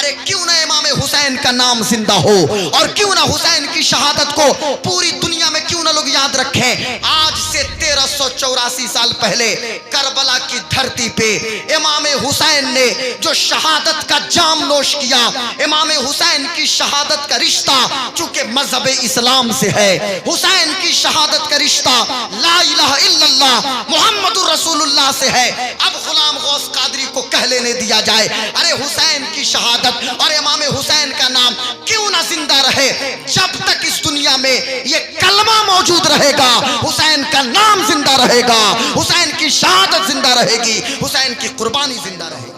अरे क्यों ना इमाम हुसैन का नाम जिंदा हो, और क्यों ना हुसैन की शहादत को पूरी दुनिया में क्यों ना लोग याद रखें। आज से 1384 साल पहले करबला की धरती पे इमाम हुसैन ने जो शहादत का जाम नोश किया, इमाम हुसैन की शहादत का रिश्ता चूंकि मजहब इस्लाम से है, हुसैन की शहादत का रिश्ता ला इलाहा इल्लल्लाह मुहम्मदुर रसूलुल्लाह से है। अब गुलाम गौस कादरी को कह लेने दिया जाए, अरे हुसैन की शहादत और इमाम हुसैन का नाम क्यों ना जिंदा रहे। जब तक इस दुनिया में ये कलमा मौजूद रहेगा, हुसैन का नाम जिंदा रहेगा, हुसैन की शहादत जिंदा रहेगी, हुसैन की कुर्बानी जिंदा रहेगा।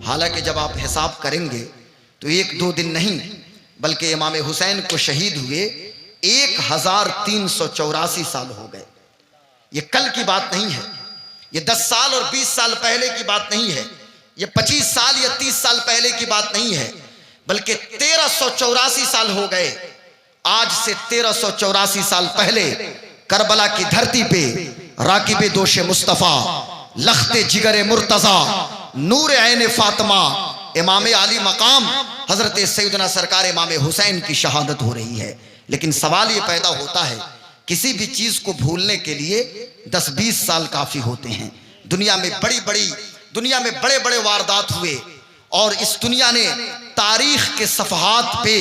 हालांकि जब आप हिसाब करेंगे तो 1-2 दिन नहीं, बल्कि इमाम हुसैन को शहीद हुए 1384 साल हो गए। ये कल की बात नहीं है, ये 10 साल और 20 साल पहले की बात नहीं है, ये 25 साल या 30 साल पहले की बात नहीं है, बल्कि 1384 साल हो गए। आज से 1384 साल पहले करबला की धरती पे राकिबे दोशे मुस्तफ़ा, लख्ते जिगरे मुर्तज़ा, नूर ऐन फातिमा, इमाम आली मकाम हजरत सैयदना सरकार इमाम हुसैन की शहादत हो रही है। लेकिन सवाल ये पैदा होता है, किसी भी चीज को भूलने के लिए 10-20 साल काफी होते हैं। दुनिया में बड़े बड़े वारदात हुए और इस दुनिया ने तारीख के सफहात पे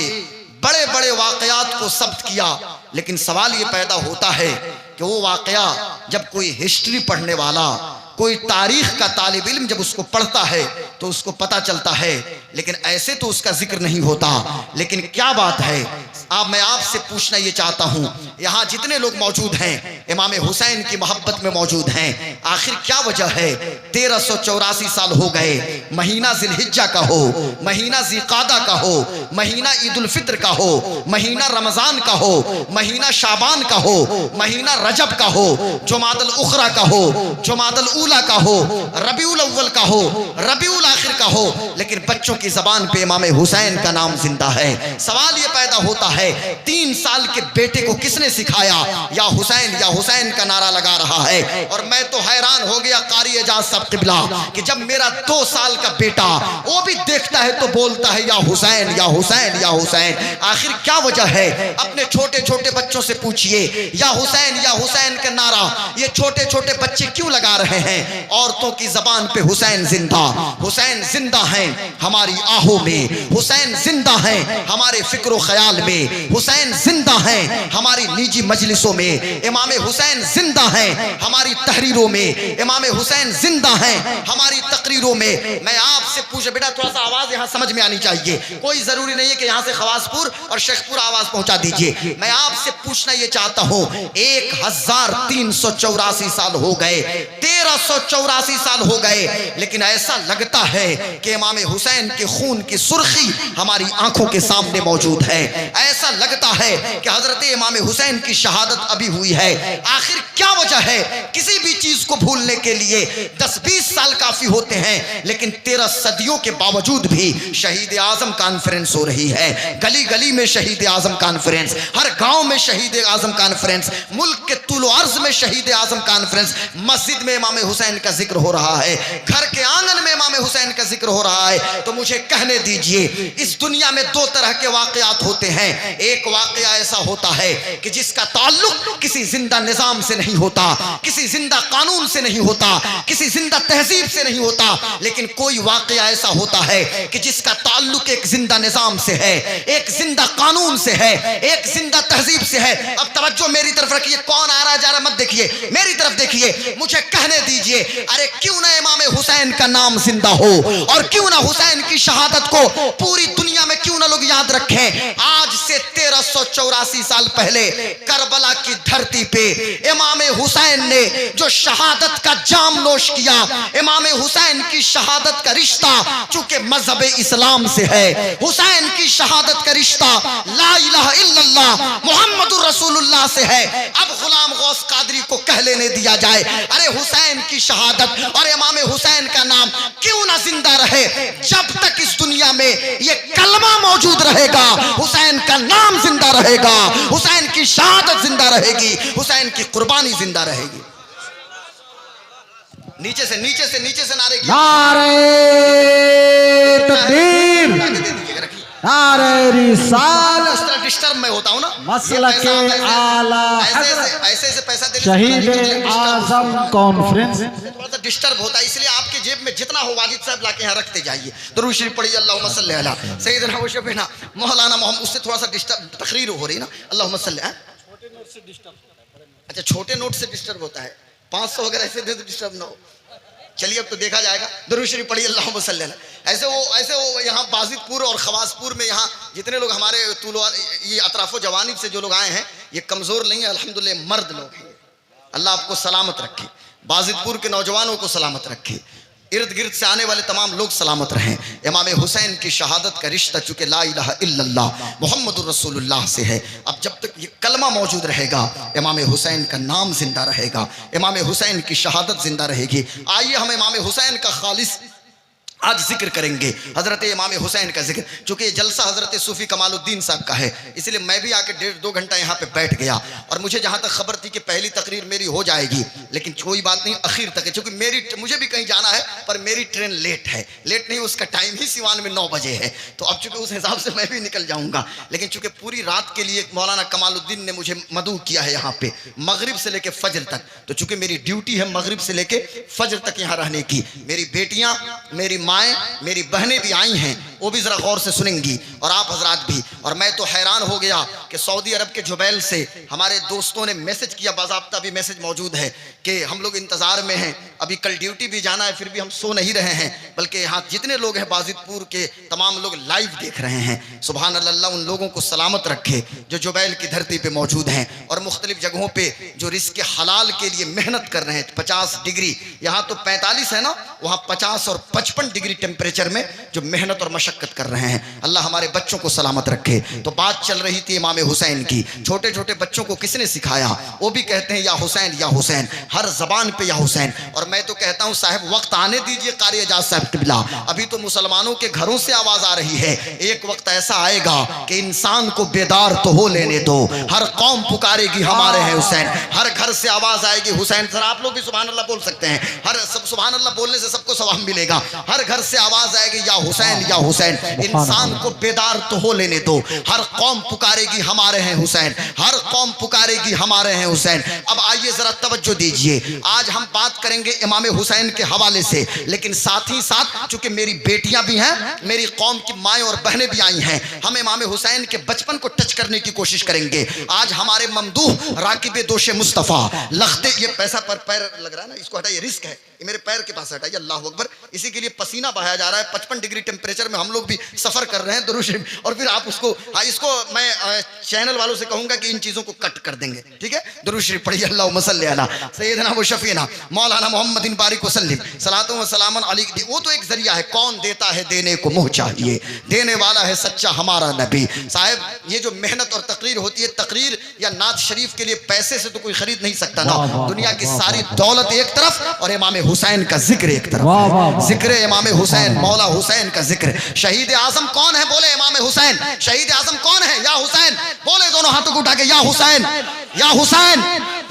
बड़े बड़े वाकयात को सब्त किया। लेकिन सवाल ये पैदा होता है कि वो वाकया जब कोई हिस्ट्री पढ़ने वाला, कोई तारीख का तालिब इल्म जब उसको पढ़ता है तो उसको पता चलता है, लेकिन ऐसे तो उसका जिक्र नहीं होता। लेकिन क्या बात है, मैं आपसे पूछना ये चाहता हूं, यहां जितने लोग मौजूद हैं इमाम हुसैन की मोहब्बत में मौजूद हैं, आखिर क्या वजह है 1384 साल हो गए। महीना जिलहिज्जा का हो, महीना ज़िक़ादा का हो, महीना ईद उल फित्र का हो, महीना रमजान का हो, महीना शाबान का हो, महीना रजब का हो, जुमादुल उखरा का हो, जुमादुल ऊला का हो, रबीउल अव्वल का हो, रबीउल आखिर का हो, लेकिन बच्चों की जबान पे इमाम हुसैन का नाम जिंदा है। सवाल ये पैदा होता है, 3 साल के बेटे को किसने सिखाया या हुसैन का नारा लगा रहा है। और मैं तो हैरान हो गया कारी एजाज साहब क़िबला कि जब मेरा 2 साल का बेटा वो भी देखता है तो बोलता है या हुसैन या हुसैन या हुसैन। आखिर क्या वजह है, अपने छोटे छोटे बच्चों से पूछिए, या हुसैन का नारा ये छोटे छोटे बच्चे क्यों लगा रहे हैं। औरतों की जबान पे हुसैन जिंदा है हमारी आहों में, हुसैन जिंदा है हमारे फिक्र ख्याल में, हुसैन जिंदा है हमारी निजी मजलिसों में, इमाम हुसैन जिंदा है हमारी तहरीरों में, इमाम हुसैन जिंदा है हमारी तकरीरों में। मैं आपसे पूछ, बेटा थोड़ा सा आवाज यहां समझ में आनी चाहिए, कोई जरूरी नहीं है कि यहां से खवासपुर और शेखपुर आवाज पहुंचा दीजिए। मैं आपसे पूछना यह चाहता हूं, 1384 साल हो गए, 1384 साल हो गए, लेकिन ऐसा लगता है कि इमाम हुसैन के खून की सुर्खी हमारी आंखों के सामने मौजूद है। ऐसा लगता है कि हजरत इमाम हुसैन की शहादत अभी हुई है। आखिर क्या वजह है, किसी भी चीज को भूलने के लिए 10-20 साल काफी होते हैं, लेकिन 13 सदियों के बावजूद भी शहीद आजम कॉन्फ्रेंस हो रही है। गली गली में शहीद आजम कॉन्फ्रेंस, हर गांव में शहीद आजम कॉन्फ्रेंस, मुल्क के तुलो अर्ज में शहीद आजम कॉन्फ्रेंस, मस्जिद में इमाम हुसैन का जिक्र हो रहा है, घर के आंगन में इमाम हुसैन का जिक्र हो रहा है। तो मुझे कहने दीजिए, इस दुनिया में 2 तरह के वाकयात होते हैं। एक वाकया ऐसा होता है कि जिसका ताल्लुक किसी जिंदा निजाम से नहीं होता, किसी जिंदा कानून से नहीं होता, किसी जिंदा तहजीब से नहीं होता, लेकिन कोई वाकया ऐसा होता है कि जिसका ताल्लुक एक जिंदा निजाम से है, एक जिंदा कानून से है, एक जिंदा तहजीब से है। अब तवज्जो मेरी तरफ रखिए, कौन आ रहा जा रहा मत देखिए, मेरी तरफ देखिए। मुझे कहने दीजिए, अरे क्यों ना इमाम हुसैन का नाम जिंदा हो, और क्यों ना हुसैन की शहादत को पूरी दुनिया में क्यों ना लोग याद रखें। आज से 1384 साल पहले करबला की धरती पे इमाम हुसैन ने जो शहादत का जाम नोश किया, इमाम हुसैन की शहादत का रिश्ता चूंकि मजहब इस्लाम से है, हुसैन की शहादत का रिश्ता ला इलाहा इल्लल्लाह मुहम्मदुर रसूलुल्लाह से है। अब गुलाम गौस कादरी को कह लेने दिया जाए, अरे हुसैन की शहादत और इमाम हुसैन का नाम क्यों ना जिंदा रहे। जब तक इस दुनिया में ये कलमा मौजूद रहेगा, हुसैन का नाम जिंदा रहेगा, हुसैन की शहादत जिंदा रहेगी, हुसैन की कुर्बानी जिंदा रहेगी। नीचे से नारे की नारे तकबीर, नारे रिसालत, इस तरह डिस्टर्ब मैं होता हूँ ना, मसलक आला ऐसे पैसा दे शहीद आजम कॉन्फ्रेंस थोड़ा सा डिस्टर्ब होता है, इसलिए आपके जेब में जितना हो वाजिद साहब लाके यहाँ रखते जाइए। दुरूद शरीफ पढ़िए, अल्लाहुम्मा सल्ली अला सय्यिदना व शफीना मौलाना मोहम्मद। उससे थोड़ा सा डिस्टर्ब तकरीर हो रही ना, अल्लाहुम्मा सल्ली। अच्छा, छोटे नोट से डिस्टर्ब होता है, 500 अगर ऐसे दे तो डिस्टर्ब ना हो। चलिए अब तो देखा जाएगा। दुरूद शरीफ पढ़िए, अल्लाहुम्मा सल्ली अला। ऐसे वो यहाँ बाजिदपुर और खवासपुर में यहाँ जितने लोग हमारे तुलवार ये अतराफो जवानीब से जो लोग आए हैं, ये कमज़ोर नहीं है, अल्हम्दुलिल्लाह मर्द लोग हैं। अल्लाह आपको सलामत रखे, बाजिदपुर के नौजवानों को सलामत रखे, इर्द गिर्द से आने वाले तमाम लोग सलामत रहें। इमाम हुसैन की शहादत का रिश्ता चूँकि ला इलाहा इल्लल्लाह मुहम्मदुर रसूलुल्लाह से है, अब जब तक ये कलमा मौजूद रहेगा, इमाम हुसैन का नाम जिंदा रहेगा, इमाम हुसैन की शहादत जिंदा रहेगी। आइए हम इमाम हुसैन का खालिस आज जिक्र करेंगे, हज़रत इमाम हुसैन का जिक्र। चूँकि ये जलसा हज़रत सूफ़ी कमालुद्दीन साहब का है, इसलिए मैं भी आके 1.5-2 घंटा यहाँ पे बैठ गया। और मुझे जहाँ तक खबर थी कि पहली तकरीर मेरी हो जाएगी, लेकिन कोई बात नहीं, आखिर तक है, चूँकि मुझे भी कहीं जाना है, पर मेरी ट्रेन लेट है। लेट नहीं, उसका टाइम ही सिवान में 9 बजे है, तो अब चूँकि उस हिसाब से मैं भी निकल जाऊँगा। लेकिन चूँकि पूरी रात के लिए मौलाना कमालुद्दीन ने मुझे मदऊ किया है यहाँ पे, मगरिब से लेकर फजर तक, तो चूँकि मेरी ड्यूटी है मगरिब से लेकर फजर तक यहाँ रहने की। मेरी बेटियाँ, मेरी माएँ, मेरी बहनें भी आई हैं, वो भी ज़रा गौर से सुनेंगी, और आप हजरात भी। और मैं तो हैरान हो गया कि सऊदी अरब के जुबैल से हमारे दोस्तों ने मैसेज किया, बाज़ाब्ता भी मैसेज मौजूद है कि हम लोग इंतज़ार में हैं, अभी कल ड्यूटी भी जाना है, फिर भी हम सो नहीं रहे हैं, बल्कि यहाँ जितने लोग हैं बाजिदपुर के तमाम लोग लाइव देख रहे हैं। सुभान अल्लाह, उन लोगों को सलामत रखे जो जुबैल की धरती पर मौजूद हैं और मुख्तलिफ जगहों पर जो रिस्क हलाल के लिए मेहनत कर रहे हैं। 50 डिग्री, यहाँ तो 45 है ना, वहाँ 50 और 55 डिग्री टेम्परेचर में जो मेहनत और मशक्कत कर रहे हैं। अल्लाह हमारे बच्चों को सलामत रखे। तो बात चल रही थी इमाम हुसैन की। छोटे छोटे बच्चों को किसने सिखाया? वो भी कहते हैं या हुसैन या हुसैन, हर जबान पे या हुसैन। और मैं तो कहता हूँ साहब, वक्त आने दीजिए कारी एजाज साहब किबला, अभी तो मुसलमानों के घरों से आवाज आ रही है, एक वक्त ऐसा आएगा कि इंसान को बेदार तो हो लेने दो, हर कौम पुकारेगी हमारे हैं हुसैन, हर घर से आवाज आएगी हुसैन। सर आप लोग भी सुभान अल्लाह बोल सकते हैं, हर सब सुभान अल्लाह बोलने से सबको सवाब मिलेगा। हर घर से आवाज आएगी या हुसैन या हुसैन, इंसान को बेदार तो हो लेने दो, हर कौम पुकारेगी हमारे हैं हुसैन, हर कौम पुकारेगी हमारे हैं हुसैन। अब आइए जरा तवज्जो दीजिए, आज हम बात करेंगे इमाम हुसैन के हवाले से, लेकिन साथ ही साथ चूंकि मेरी बेटियां भी हैं, मेरी कौम की माएँ और बहनें भी आई हैं, हम इमाम हुसैन के बचपन को टच करने की कोशिश करेंगे। आज हमारे ममदूह राकिब दोशे मुस्तफ़ा लखते, ये पैसा पर पैर लग रहा है ना, इसको हटाइए, रिस्क है, ये मेरे पैर के पास हटाइए, अल्लाह अकबर। इसी के लिए पसीना बहाया जा रहा है, 55 डिग्री टेम्परेचर में हम लोग भी सफर कर रहे हैं दुरूद शरीफ। और फिर आप उसको, हाँ, इसको मैं चैनल वालों से कहूंगा कि इन चीजों को कट कर देंगे, ठीक है। दुरूद शरीफ पढ़िए, अल्लाहुम्मा सल्ली अला सय्यदना व शफीना मौलाना मोहम्मदिन बारिक वसल्लम सलातो व सलामन अली। वो तो एक जरिया है, कौन देता है देने को मुँह चाहिए, देने वाला है सच्चा हमारा नबी। साहब, ये जो मेहनत और तकरीर होती है, तकरीर या नात शरीफ के लिए पैसे से तो कोई खरीद नहीं सकता ना। दुनिया की सारी दौलत एक तरफ और इमाम हुसैन का जिक्र एक तरफ, जिक्र इमाम हुसैन, मौला हुसैन का जिक्र। शहीद आजम कौन है? बोले इमाम हुसैन। शहीद आजम कौन है? या हुसैन। बोले दोनों हाथों को उठा के, या हुसैन या हुसैन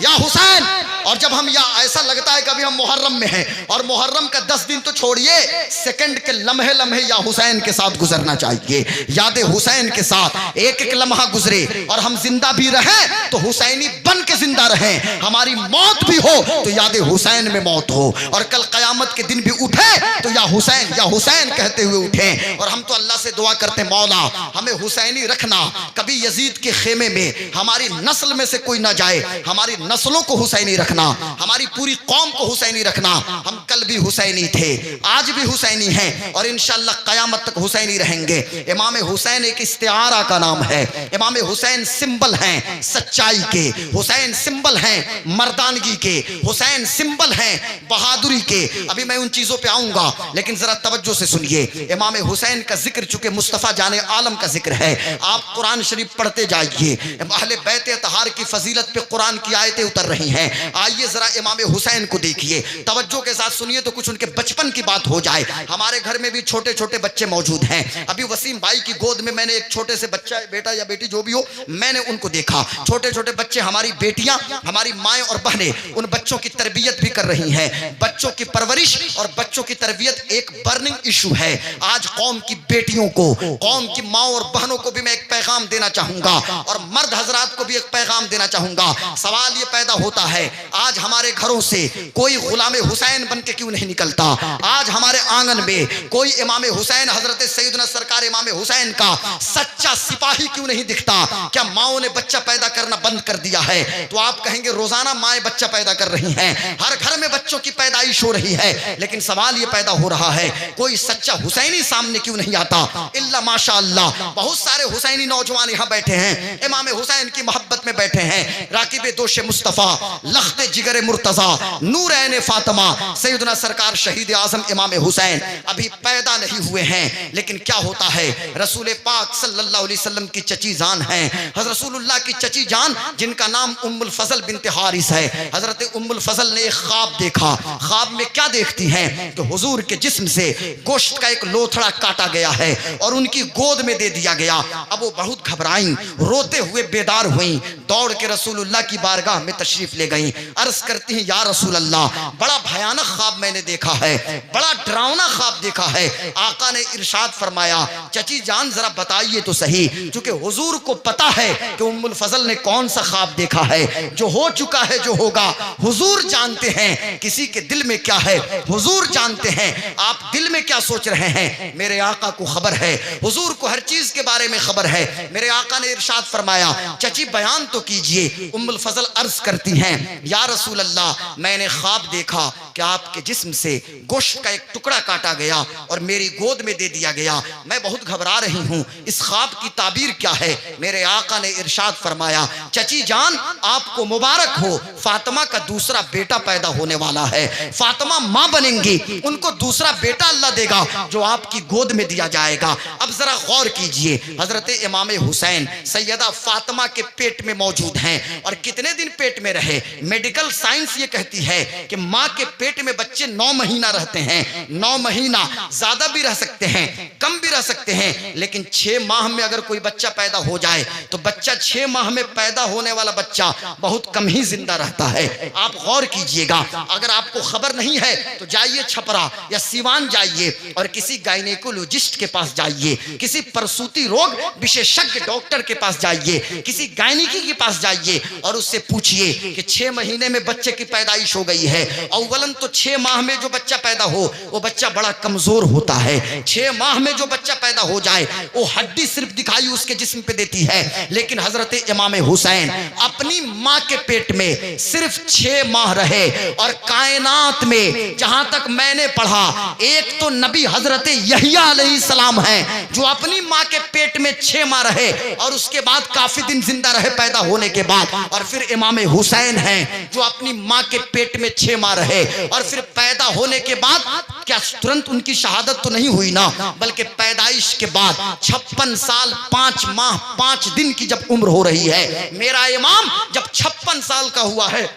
या हुसैन। और जब हम या ऐसा लगता है कभी हम मुहर्रम में हैं, और मुहर्रम का 10 दिन तो छोड़िए, सेकंड के लम्हे लम्हे या हुसैन के साथ गुजरना चाहिए, याद हुसैन के साथ एक एक लम्हा गुजरे। और हम जिंदा भी रहें तो हुसैनी बन के जिंदा रहें, हमारी मौत भी हो तो याद हुसैन में मौत हो, और कल कयामत के दिन भी उठे तो या हुसैन कहते हुए उठें। और हम तो अल्लाह से दुआ करते, मौला हमें हुसैनी रखना, कभी यजीद के खेमे में हमारी नस्ल में से कोई ना जाए, हमारी नस्लों को हुसैनी रखना, हमारी पूरी कौम को हुसैनी रखना। हम कल भी हुसैनी थे, आज भी हुसैनी हैं, और इंशाअल्लाह क़यामत तक हुसैनी रहेंगे। इमाम हुसैन एक इस्तिआरा का नाम है। इमाम हुसैन सिंबल हैं सच्चाई के, हुसैन सिंबल हैं मर्दानगी के, हुसैन सिंबल हैं बहादुरी के। अभी मैं उन चीज़ों पे आऊँगा, लेकिन ज़रा तवज्जो से सुनिए। इमाम हुसैन का जिक्र चूँकि मुस्तफ़ा जाने आलम का जिक्र है, आप कुरान शरीफ पढ़ते जाइए, अहले बैत अतहार की फजीलत पे कुरान की आयतें उतर रही हैं। आइए जरा इमाम हुसैन को देखिए, तवज्जो के साथ सुनिए तो कुछ उनके बचपन की बात हो जाए। हमारे घर में भी छोटे छोटे बच्चे मौजूद हैं। अभी वसीम भाई की गोद में मैंने एक छोटे से बच्चा, बेटा या बेटी जो भी हो, मैंने उनको देखा। छोटे छोटे बच्चे, हमारी बेटियां, हमारी माएँ और बहनें उन बच्चों की तरबियत भी कर रही हैं। बच्चों की परवरिश और बच्चों की तरबियत एक बर्निंग इशू है। आज कौम की बेटियों को, कौम की माँ और बहनों को भी मैं एक पैगाम देना चाहूंगा और मर्द हजरात को भी एक पैगाम देना चाहूंगा। सवाल ये पैदा होता है, आज हमारे घरों से कोई गुलाम हुसैन बन के क्यों नहीं निकलता? आज हमारे आंगन में कोई इमाम हुसैन, हजरत सैयदना सरकार इमाम हुसैन का सच्चा सिपाही क्यों नहीं दिखता? क्या माओ ने बच्चा पैदा करना बंद कर दिया है? तो आप कहेंगे रोजाना माएँ बच्चा पैदा कर रही हैं, हर घर में बच्चों की पैदाइश हो रही है, लेकिन सवाल ये पैदा हो रहा है कोई सच्चा हुसैनी सामने क्यों नहीं आता? इल्ला माशाअल्लाह बहुत सारे हुसैनी नौजवान यहाँ बैठे हैं, इमाम हुसैन की मोहब्बत में बैठे हैं। राकिब दोशे मुस्तफा, लख्ते जिगरे मुर्तजा, नूरैन फातिमा, सैयदना सरकार शहीद आजम इमाम हुसैन अभी पैदा नहीं हुए हैं, लेकिन क्या होता है, रसूल पाक सल्लल्लाहु अलैहि वसल्लम की चची जान है, हज़रत रसूलुल्लाह की चची जान जिनका नाम उम्मुल फजल बिनते हारिस है। हजरत उम्मुल फजल ने एक ख्वाब देखा। ख्वाब में क्या देखती हैं कि हुजूर के जिस्म से गोश्त का एक लोथड़ा काटा गया है और उनकी गोद में दे दिया गया। अब वो बहुत घबराई, रोते हुए बेदार हुई, दौड़ के रसूलुल्लाह की बारगाह में तशरीफ ले गई। अर्ज करती हैं, या रसूल अल्लाह, बड़ा भयानक ख्वाब मैंने देखा है, बड़ा डरावना ख्वाब देखा है। आका ने इरशाद फरमाया, चची जान जरा बताइए तो सही, क्योंकि हुजूर को पता है कि उम्मुल फजल ने कौन सा ख्वाब देखा है। जो हो चुका है, जो होगा, हुजूर जानते हैं। किसी के दिल में क्या है हुजूर जानते हैं। आप दिल में क्या सोच रहे हैं, मेरे आका को खबर है, हुजूर को हर चीज के बारे में खबर है। मेरे आका ने इरशाद फरमाया, चची बयान तो कीजिए। उम्मुल फजल अर्ज करती हैं, या रसूल अल्लाह, मैंने ख्वाब देखा कि आपके जिस्म से गोश्त का एक टुकड़ा काटा गया और मेरी गोद में दे दिया गया। मैं बहुत घबरा रही हूँ, इस ख्वाब की ताबीर क्या है? मेरे आका ने इरशाद फरमाया, चची जान आपको मुबारक हो, फातिमा का दूसरा बेटा पैदा होने वाला है। फातिमा माँ बनेंगी, उनको दूसरा बेटा अल्लाह देगा जो आपकी गोद में दिया जाएगा। अब जरा गौर कीजिए, हजरत इमाम हुसैन सैयदा फातिमा के पेट में मौजूद हैं और कितने दिन पेट में रहे? मेडिकल साइंस ये कहती है कि माँ के पेट में बच्चे 9 महीना रहते हैं। 9 महीना, ज्यादा भी रह सकते हैं, कम भी रह सकते हैं, लेकिन 6 माह में अगर कोई बच्चा पैदा हो जाए तो बच्चा 6 माह में पैदा होने वाला बच्चा बहुत कम ही जिंदा रहता है। आप गौर कीजिएगा, अगर आपको खबर नहीं है तो जाइए छपरा या सिवान जाइए और किसी गायनेकोलॉजिस्ट के पास जाइए, किसी प्रसूति रोग विशेषज्ञ डॉक्टर के पास जाइए, किसी गायनिकी के पास जाइए और उससे पूछिए कि 6 महीने में बच्चे की पैदाइश हो गई है। अव्वलन तो 6 माह में जो बच्चा पैदा हो वो बच्चा बड़ा कमजोर होता है। 6 माह में जो बच्चा पैदा हो जाए वो हड्डी सिर्फ दिखाई उसके जिस्म पे देती है, लेकिन हजरत इमाम हुसैन अपनी माँ के पेट में सिर्फ 6 माह रहे और कायनात में जहां तक मैंने पढ़ा, एक तो नबी हजरत यहिया अलैहिस्सलाम हैं जो अपनी माँ के पेट में 6 माह रहे और उसके बाद काफी दिन जिंदा रहे पैदा होने के बाद, और फिर इमाम हुसैन हैं जो अपनी माँ के पेट में 6 माह रहे और फिर पैदा होने के बाद, क्या तुरंत उनकी शहादत तो नहीं हुई ना, बल्कि पैदाइश के बाद 56 साल 5 माह 5 दिन की जब उम्र हो रही है, मेरा इमाम जब 56 साल का हुआ है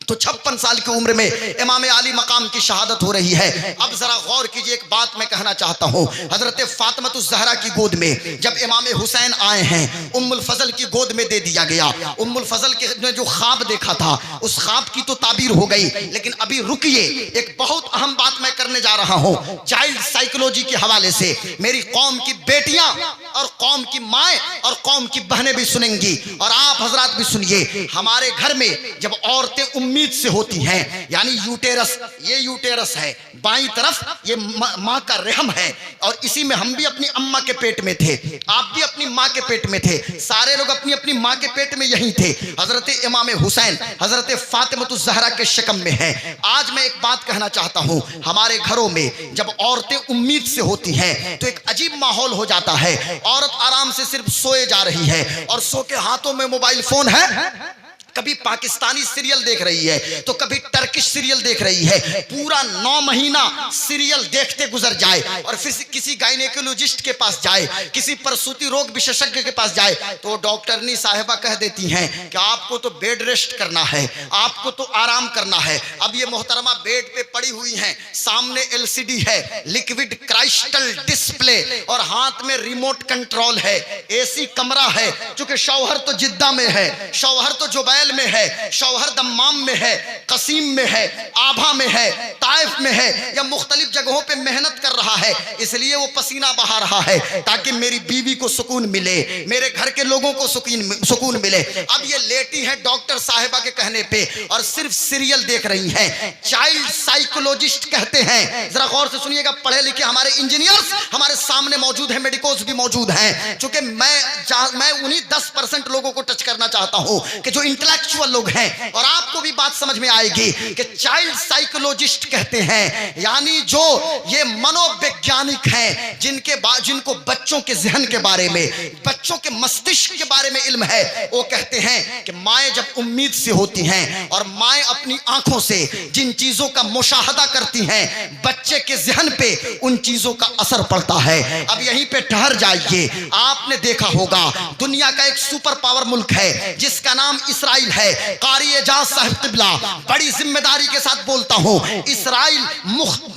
तो 56 साल की उम्र में इमाम आली मकाम की शहादत हो रही है। अब जरा गौर कीजिए, एक बात मैं कहना चाहता हूँ, हजरत फातिमतुज़ ज़हरा की गोद में जब इमाम हुसैन आए हैं, उम्मुल फजल की गोद में दे दिया गया। उम्मुल फजल के ने जो ख्वाब देखा था उस ख्वाब की तो ताबीर हो गई, लेकिन अभी रुकिए, एक बहुत अहम बात मैं करने जा रहा हूँ चाइल्ड साइकोलॉजी के हवाले से। मेरी कौम की बेटियां और कौम की माएँ और कौम की बहनें भी सुनेंगी और आप हजरात भी सुनिए। हमारे घर में जब औरतें उम्मीद से होती हैं, यानी यूटेरस, ये यूटेरस है, बाईं तरफ ये माँ का रहम है, और इसी में हम भी अपनी अम्मा के पेट में थे, आप भी अपनी माँ के पेट में थे, सारे लोग अपनी अपनी माँ के पेट में यही थे। हजरत इमाम हुसैन हजरत फातिमतुज़ ज़हरा के शिकम में है। आज मैं एक बात कहना चाहता हूँ, हमारे घरों में जब औरतें उम्मीद से होती हैं तो एक अजीब माहौल हो जाता है। औरत आराम से सिर्फ सोए जा रही है और सो के हाथों में मोबाइल फोन है, कभी पाकिस्तानी सीरियल देख रही है तो कभी टर्किश सीरियल देख रही है, पूरा 9 महीना सीरियल देखते गुजर जाए और फिर किसी गायनेकोलॉजिस्ट के पास जाए, किसी प्रसूति रोग विशेषज्ञ के पास जाए तो डॉक्टरनी साहिबा कह देती हैं कि आपको तो बेड रेस्ट करना है, आपको तो आराम करना है। अब ये मोहतरमा बेड पे पड़ी हुई हैं, सामने एलसीडी है, लिक्विड क्राइस्टल डिस्प्ले और हाथ में रिमोट कंट्रोल है, एसी कमरा है। चूंकि शौहर तो जिद्दा में है, शौहर तो जुबैल में है, शौहर दम्माम में है, कसीम में है, आभा में है, ताइफ में है, या मुख्तलिफ जगहों पे मेहनत कर रहा है, इसलिए वो पसीना बहा रहा है ताकि मेरी बीवी को सुकून मिले, मेरे घर के लोगों को सुकून मिले। अब ये लेटी है डॉक्टर साहिबा के कहने पे और सिर्फ सीरियल देख रही हैं। चाइल्ड साइकोलॉजिस्ट कहते हैं, जरा गौर से सुनिएगा, पढ़े लिखे हमारे इंजीनियर्स हमारे सामने मौजूद हैं, मेडिकोस भी मौजूद हैं। चूंकि मैं उन्हीं 10% लोगों को टच करना चाहता हूं कि जो इंटेलेक्चुअल लोग हैं, और आपको भी बात समझ में आएगी कि चाइल्ड साइकोलॉजिस्ट कहते हैं, यानी जो ये मनोवैज्ञानिक हैं जिनको बच्चों के जहन के बारे में, बच्चों के मस्तिष्क के बारे में इल्म है, वो कहते हैं कि माएँ जब उम्मीद से होती हैं और माएँ अपनी आंखों से जिन चीजों का मुशाहदा करती हैं, बच्चे के जहन पे उन चीजों का असर पड़ता है। अब यहीं पे ठहर जाइए, आपने देखा होगा दुनिया का एक सुपर पावर मुल्क है जिसका नाम इस्राइल है। कारी एजाज साहब क़िबला, बड़ी जिम्मेदारी के साथ बोलता हूं, इस्राइल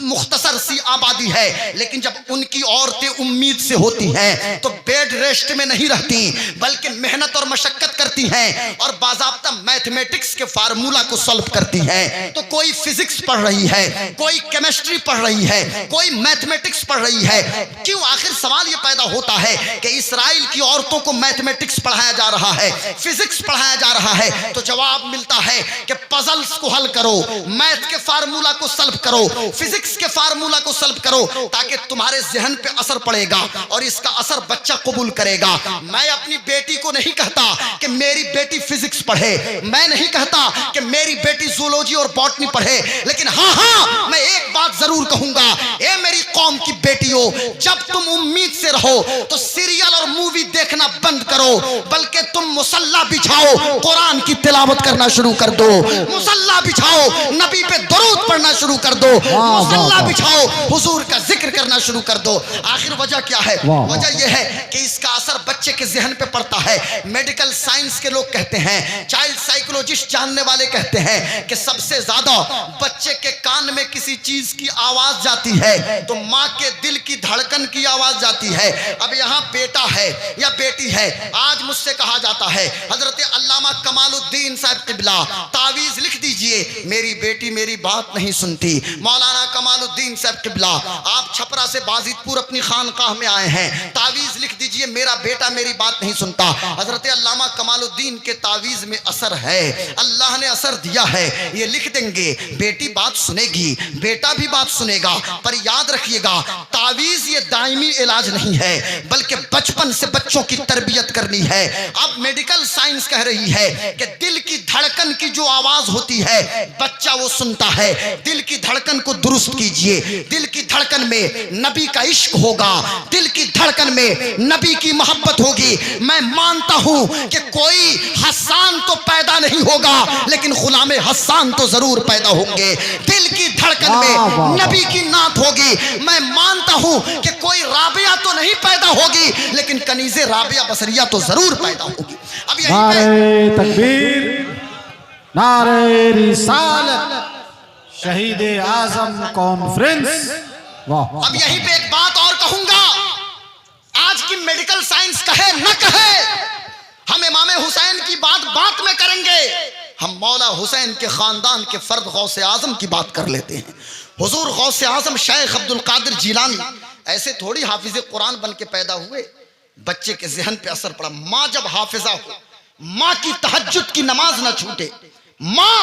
मुख्तसर सी आबादी है, लेकिन जब उनकी औरतें उम्मीद से होती हैं तो बेड रेस्ट में नहीं रहती, बल्कि मेहनत और मशक्कत करती हैं और बाज़ाब्ता मैथमेटिक्स के फार्मूला को सॉल्व करती हैं। तो कोई फिजिक्स पढ़ रही है, कोई केमिस्ट्री पढ़ रही है, कोई मैथमेटिक्स पढ़ रही है। क्यों? आखिर सवाल यह पैदा होता है कि इस्राइल की औरतों को मैथमेटिक्स पढ़ाया जा रहा है, फिजिक्स पढ़ाया जा रहा है, तो जवाब मिलता है कि पजल्स को हल करो, मैथ के फार्मूला को सॉल्व करो, फिजिक्स के फार्मूला को सॉल्व करो, ताकि तुम्हारे जहन पे असर पड़ेगा और इसका असर बच्चा कबूल करेगा। मैं अपनी बेटी को नहीं कहता कि मेरी बेटी फिजिक्स पढ़े, मैं नहीं कहता कि मेरी बेटी जूलॉजी और बॉटनी पढ़े, लेकिन हाँ मैं एक बात जरूर कहूंगा, ए मेरी कौम की बेटियों, जब तुम उम्मीद से रहो तो सीरियल और मूवी देखना बंद करो, बल्कि तुम मुसल्ला बिछाओ, कुरान की तिलावत करना शुरू कर दो, मुसल्ला बिछाओ, नबी पे दरूद पढ़ना शुरू कर दो, मुसल्ला बिछाओ, हुजूर का जिक्र करना शुरू कर दो। आखिर वजह क्या है? वजह यह है कि इसका असर बच्चे के जहन पे पड़ता है। मेडिकल साइंस के लोग कहते हैं, चाइल्ड साइकोलॉजिस्ट जानने वाले कहते हैं कि सबसे ज्यादा बच्चे के कान में किसी चीज की आवाज जाती है तो माँ के दिल की धड़कन की आवाज जाती है। अब यहाँ बेटा है या बेटी है, आज मुझसे कहा जाता है हजरत अल्लामा कमालुद्दीन साहब क़िबला तावीज लिख दीजिए, मेरी बेटी मेरी बात नहीं सुनती। मौलाना कमालुद्दीन साहब क़िबला, आप छपरा से बाजितपुर अपनी खानकाह में आए हैं, तावीज लिख दीजिए, मेरा बेटा मेरी बात नहीं सुनता। हजरत अल्लामा कमालुद्दीन के तावीज में असर है, अल्लाह ने असर दिया है, ये लिख देंगे, बेटी बात सुनेगी, बेटा भी बात सुनेगा। पर याद रखिएगा, तावीज ये दायमी इलाज नहीं है, बल्कि बचपन से बच्चों की तरबियत करनी है। अब मेडिकल साइंस कह रही है कि दिल की धड़कन की जो आवाज होती है बच्चा वो सुनता है। दिल की धड़कन को दुरुस्त कीजिए, दिल की धड़कन में नबी का इश्क होगा, दिल की धड़कन में नबी की मोहब्बत होगी। मैं मानता हूं कि कोई हसान तो पैदा नहीं होगा, लेकिन गुलाम हसान तो जरूर पैदा होंगे। दिल की धड़कन में नबी की नात होगी। मैं मानता हूं कि कोई राबिया तो नहीं पैदा होगी, लेकिन कनीज़े राबिया बसरिया तो जरूर पैदा होगी। अब नारे तकबीर, नारे रिसालत, शहीद आजम कॉन्फ्रेंस। वाह। अब यहीं पे एक बात और कहूंगा, आज की मेडिकल साइंस कहे न कहे, हम इमाम हुसैन की बात में करेंगे। हम मौला हुसैन के खानदान के फर्द गौसे आजम की बात कर लेते हैं। हुजूर गौसे आजम शेख अब्दुल कादिर जिलानी ऐसे थोड़ी हाफिज कुरान बन के पैदा हुए, बच्चे के जहन पे असर पड़ा। माँ जब हाफिजा हो, माँ की तहज्जुद की नमाज ना छूटे, माँ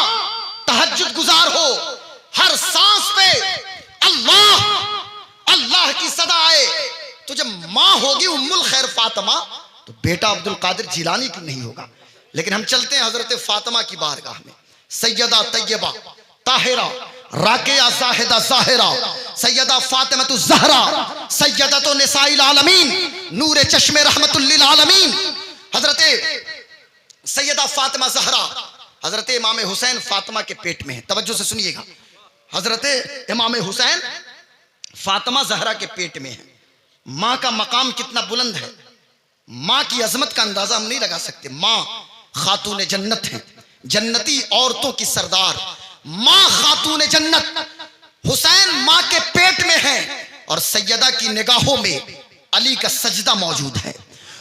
तहज्जुद गुजार हो, हर सांस पे अल्लाह अल्लाह की सदा आए, तो जब माँ होगी उम्मुल खैर फातिमा, तो बेटा अब्दुल कादिर जिलानी की नहीं होगा। लेकिन हम चलते हैं हजरत फातिमा की बारगाह में। सैयदा तैयबा ताहिरा राकिया जाहिदा जाहिरा सैयदा फातिमा ज़हरा सैयदा तो निसाइल आलमीन नूर चश्मे रहमतुल लिल आलमीन हजरत सैयदा फातिमा ज़हरा हजरत इमाम हुसैन फातिमा के पेट में है। तवज्जो से सुनिएगा, हजरत इमाम हुसैन फातिमा जहरा के पेट में है। माँ का मकाम कितना बुलंद है, माँ की अजमत का अंदाजा हम नहीं लगा सकते। माँ खातून जन्नत है, जन्नती औरतों की सरदार, माँ खातून जन्नत। हुसैन माँ के पेट में है और सैयदा की निगाहों में अली का सजदा मौजूद है।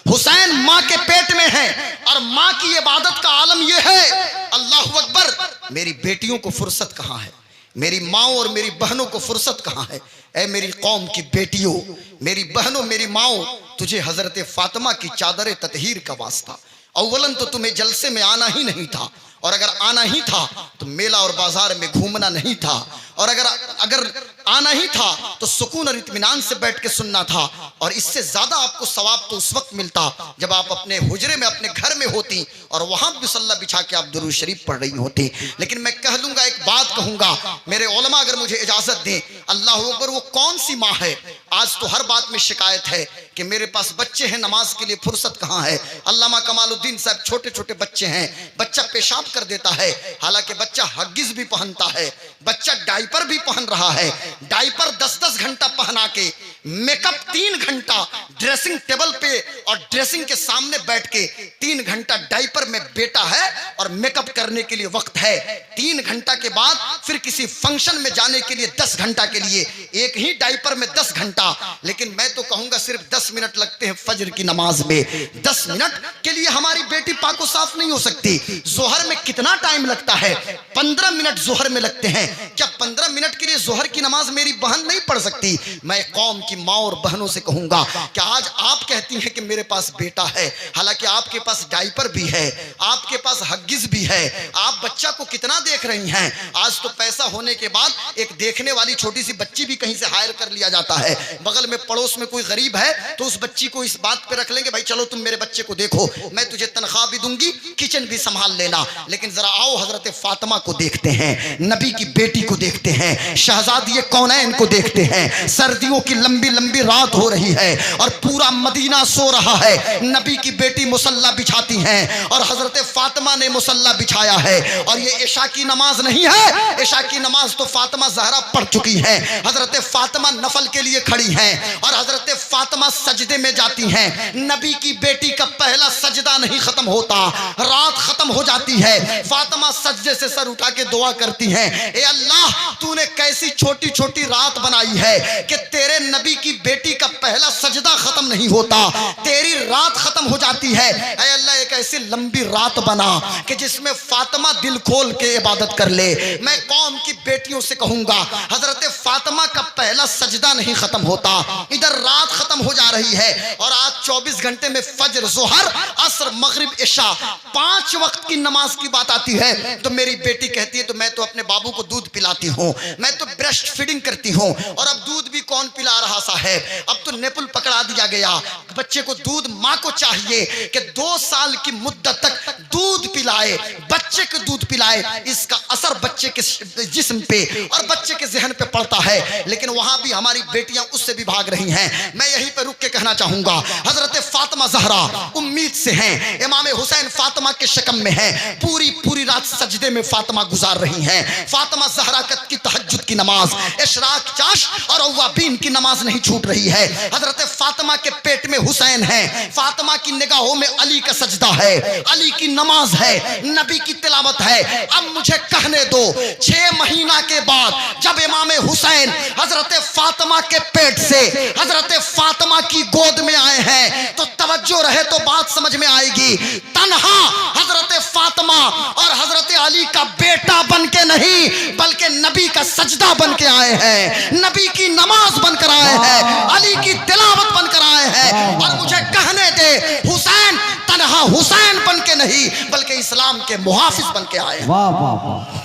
हुसैन माँ के पेट में है और माँ की इबादत का आलम यह है, अल्लाहु अकबर, मेरी बेटियों को फुर्सत कहाँ है, मेरी माओ और मेरी बहनों को फुर्सत कहाँ है। ऐ मेरी कौम की बेटियों, मेरी बहनों, मेरी माओ, तुझे हजरत फातिमा की चादर ततहीर का वास्ता। अव्वलन तो तुम्हें जलसे में आना ही नहीं था, और अगर आना ही था तो मेला और बाजार में घूमना नहीं था, और अगर आना ही था तो सुकून और इत्मीनान से बैठ के सुनना था। और इससे ज्यादा आपको सवाब तो उस वक्त मिलता जब आप अपने हुजरे में, अपने घर में होती और वहां बिसल्ला बिछा के आप दुरूद शरीफ पढ़ रही होती। लेकिन मैं कह लूंगा, एक बात कहूंगा, मेरे उलमा अगर मुझे इजाजत दें, अल्लाह अकबर, वो कौन सी माँ है? आज तो हर बात में शिकायत है कि मेरे पास बच्चे हैं, नमाज के लिए फुर्सत कहाँ है। अल्लामा कमालुद्दीन साहब, छोटे छोटे बच्चे हैं, बच्चा पेशाब कर देता है, हालांकि बच्चा हग्गिस भी पहनता है, बच्चा डायपर भी पहन रहा है, डायपर 10-10 घंटा पहना के, मेकअप 3 घंटा, ड्रेसिंग टेबल पे और ड्रेसिंग के सामने बैठ के 3 घंटा डायपर में बेटा है और मेकअप करने के लिए वक्त है। 3 घंटा के बाद फिर किसी फंक्शन में जाने के लिए 10 घंटा के लिए, एक ही डायपर में 10 घंटा। लेकिन मैं तो कहूंगा सिर्फ 10 मिनट लगते हैं फजर की नमाज में। 10 मिनट के लिए हमारी बेटी पाको साफ नहीं हो सकती। जोहर में कितना टाइम लगता है? 15 मिनट जोहर में लगते हैं। क्या 15 मिनट के लिए जोहर की नमाज मेरी बहन नहीं पढ़ सकती? मैं कौम की माँ और बहनों से कहूंगा कि आज आप कहती हैं कि मेरे पास बेटा है, हालांकि आपके पास डायपर भी है, आपके पास हग्गिस भी है, आप बच्चा को कितना देख रही हैं। आज तो पैसा होने के बाद एक देखने वाली छोटी सी बच्ची भी कहीं से हायर कर लिया जाता है। बगल में पड़ोस में कोई गरीब है तो उस बच्ची को इस बात पे रख लेंगे, भाई चलो तुम मेरे बच्चे को देखो, मैं तुझे तनख्वाह भी दूंगी, किचन भी संभाल लेना। लेकिन जरा आओ हजरत फातिमा को देखते हैं, नबी की बेटी को देखते हैं, शहजादी कौनैन को देखते हैं। सर्दियों की लंबी लंबी रात हो रही है और पूरा मदीना सो रहा है। नबी की बेटी मुसल्ला बिछाती हैं और हजरत फातिमा ने मुसल्ला बिछाया है। और ये इशा की नमाज नहीं है, इशा की नमाज तो फातिमा जहरा पढ़ चुकी है। हजरत फातिमा नफल के लिए खड़ी हैं और हजरत फातिमा सजदे में जाती हैं। नबी की बेटी का पहला सजदा नहीं खत्म होता, रात खत्म हो जाती है। फातिमा सजदे से सर उठा के दुआ करती हैं, ए अल्लाह, तूने कैसी छोटी छोटी रात बनाई है कि तेरे नबी की बेटी का पहला सजदा खत्म नहीं होता, तेरी रात खत्म हो जाती है। ए अल्लाह, एक ऐसी लंबी रात बना कि जिसमें फातिमा दिल खोल के इबादत कर ले। मैं कौम की बेटियों से कहूंगा, हजरत फातिमा का पहला सजदा नहीं खत्म होता, इधर रात खत्म हो जा रही है और आज 24 घंटे में फजर, जोहर, असर, मगरिब, इशा, 5 वक्त की नमाज की बात आती है तो मेरी बेटी कहती है तो मैं तो अपने बाबू को दूध पिलाती हूँ, मैं तो ब्रेस्ट फीडिंग करती हूँ। और अब दूध भी कौन पिला रहा साहब, अब तो नेपुल पकड़ा दिया गया। बच्चे को दूध, माँ को चाहिए कि 2 साल की मुद्दत तक दूध पिलाए, बच्चे को दूध पिलाए। इसका असर बच्चे के जिस्म पे और बच्चे के जहन पे पड़ता है। लेकिन वहां भी हमारी बेटियां उससे भी भाग रही हैं। मैं यहीं पे रुक के कहना चाहूंगा, हजरत फातिमा जहरा उम्मीद से हैं, इमाम हुसैन फातिमा के शकम में हैं। पूरी पूरी रात सजदे में फातिमा गुजार रही हैं। फातिमा जहरा की तहज्जुद की नमाज, इशराक, चाश और अव्वाबीन की नमाज नहीं छूट रही है। हजरत फातिमा के पेट में हुसैन है, फातिमा की निगाहों में अली का सजदा है, अली की नमाज है, नबी की तिलावत है। अब मुझे कहने दो, 6 महीना के बाद जब इमाम हुसैन हजरत फातिमा के पेट से हजरत फातिमा की गोद में आए हैं तो तवज्जो रहे तो बात समझ में आएगी। तन्हा हजरत फातिमा और हजरत अली का बेटा बन के नहीं, बल्कि नबी का सजदा बन के आए हैं, नबी की नमाज बनकर आए हैं, अली की तिलावत बनकर आए हैं। और मुझे कहने दे, हुसैन तन्हा हुसैन बन के नहीं, बल्कि इस्लाम के मुहाफिज बन के आए हैं। वाह वाह वाह,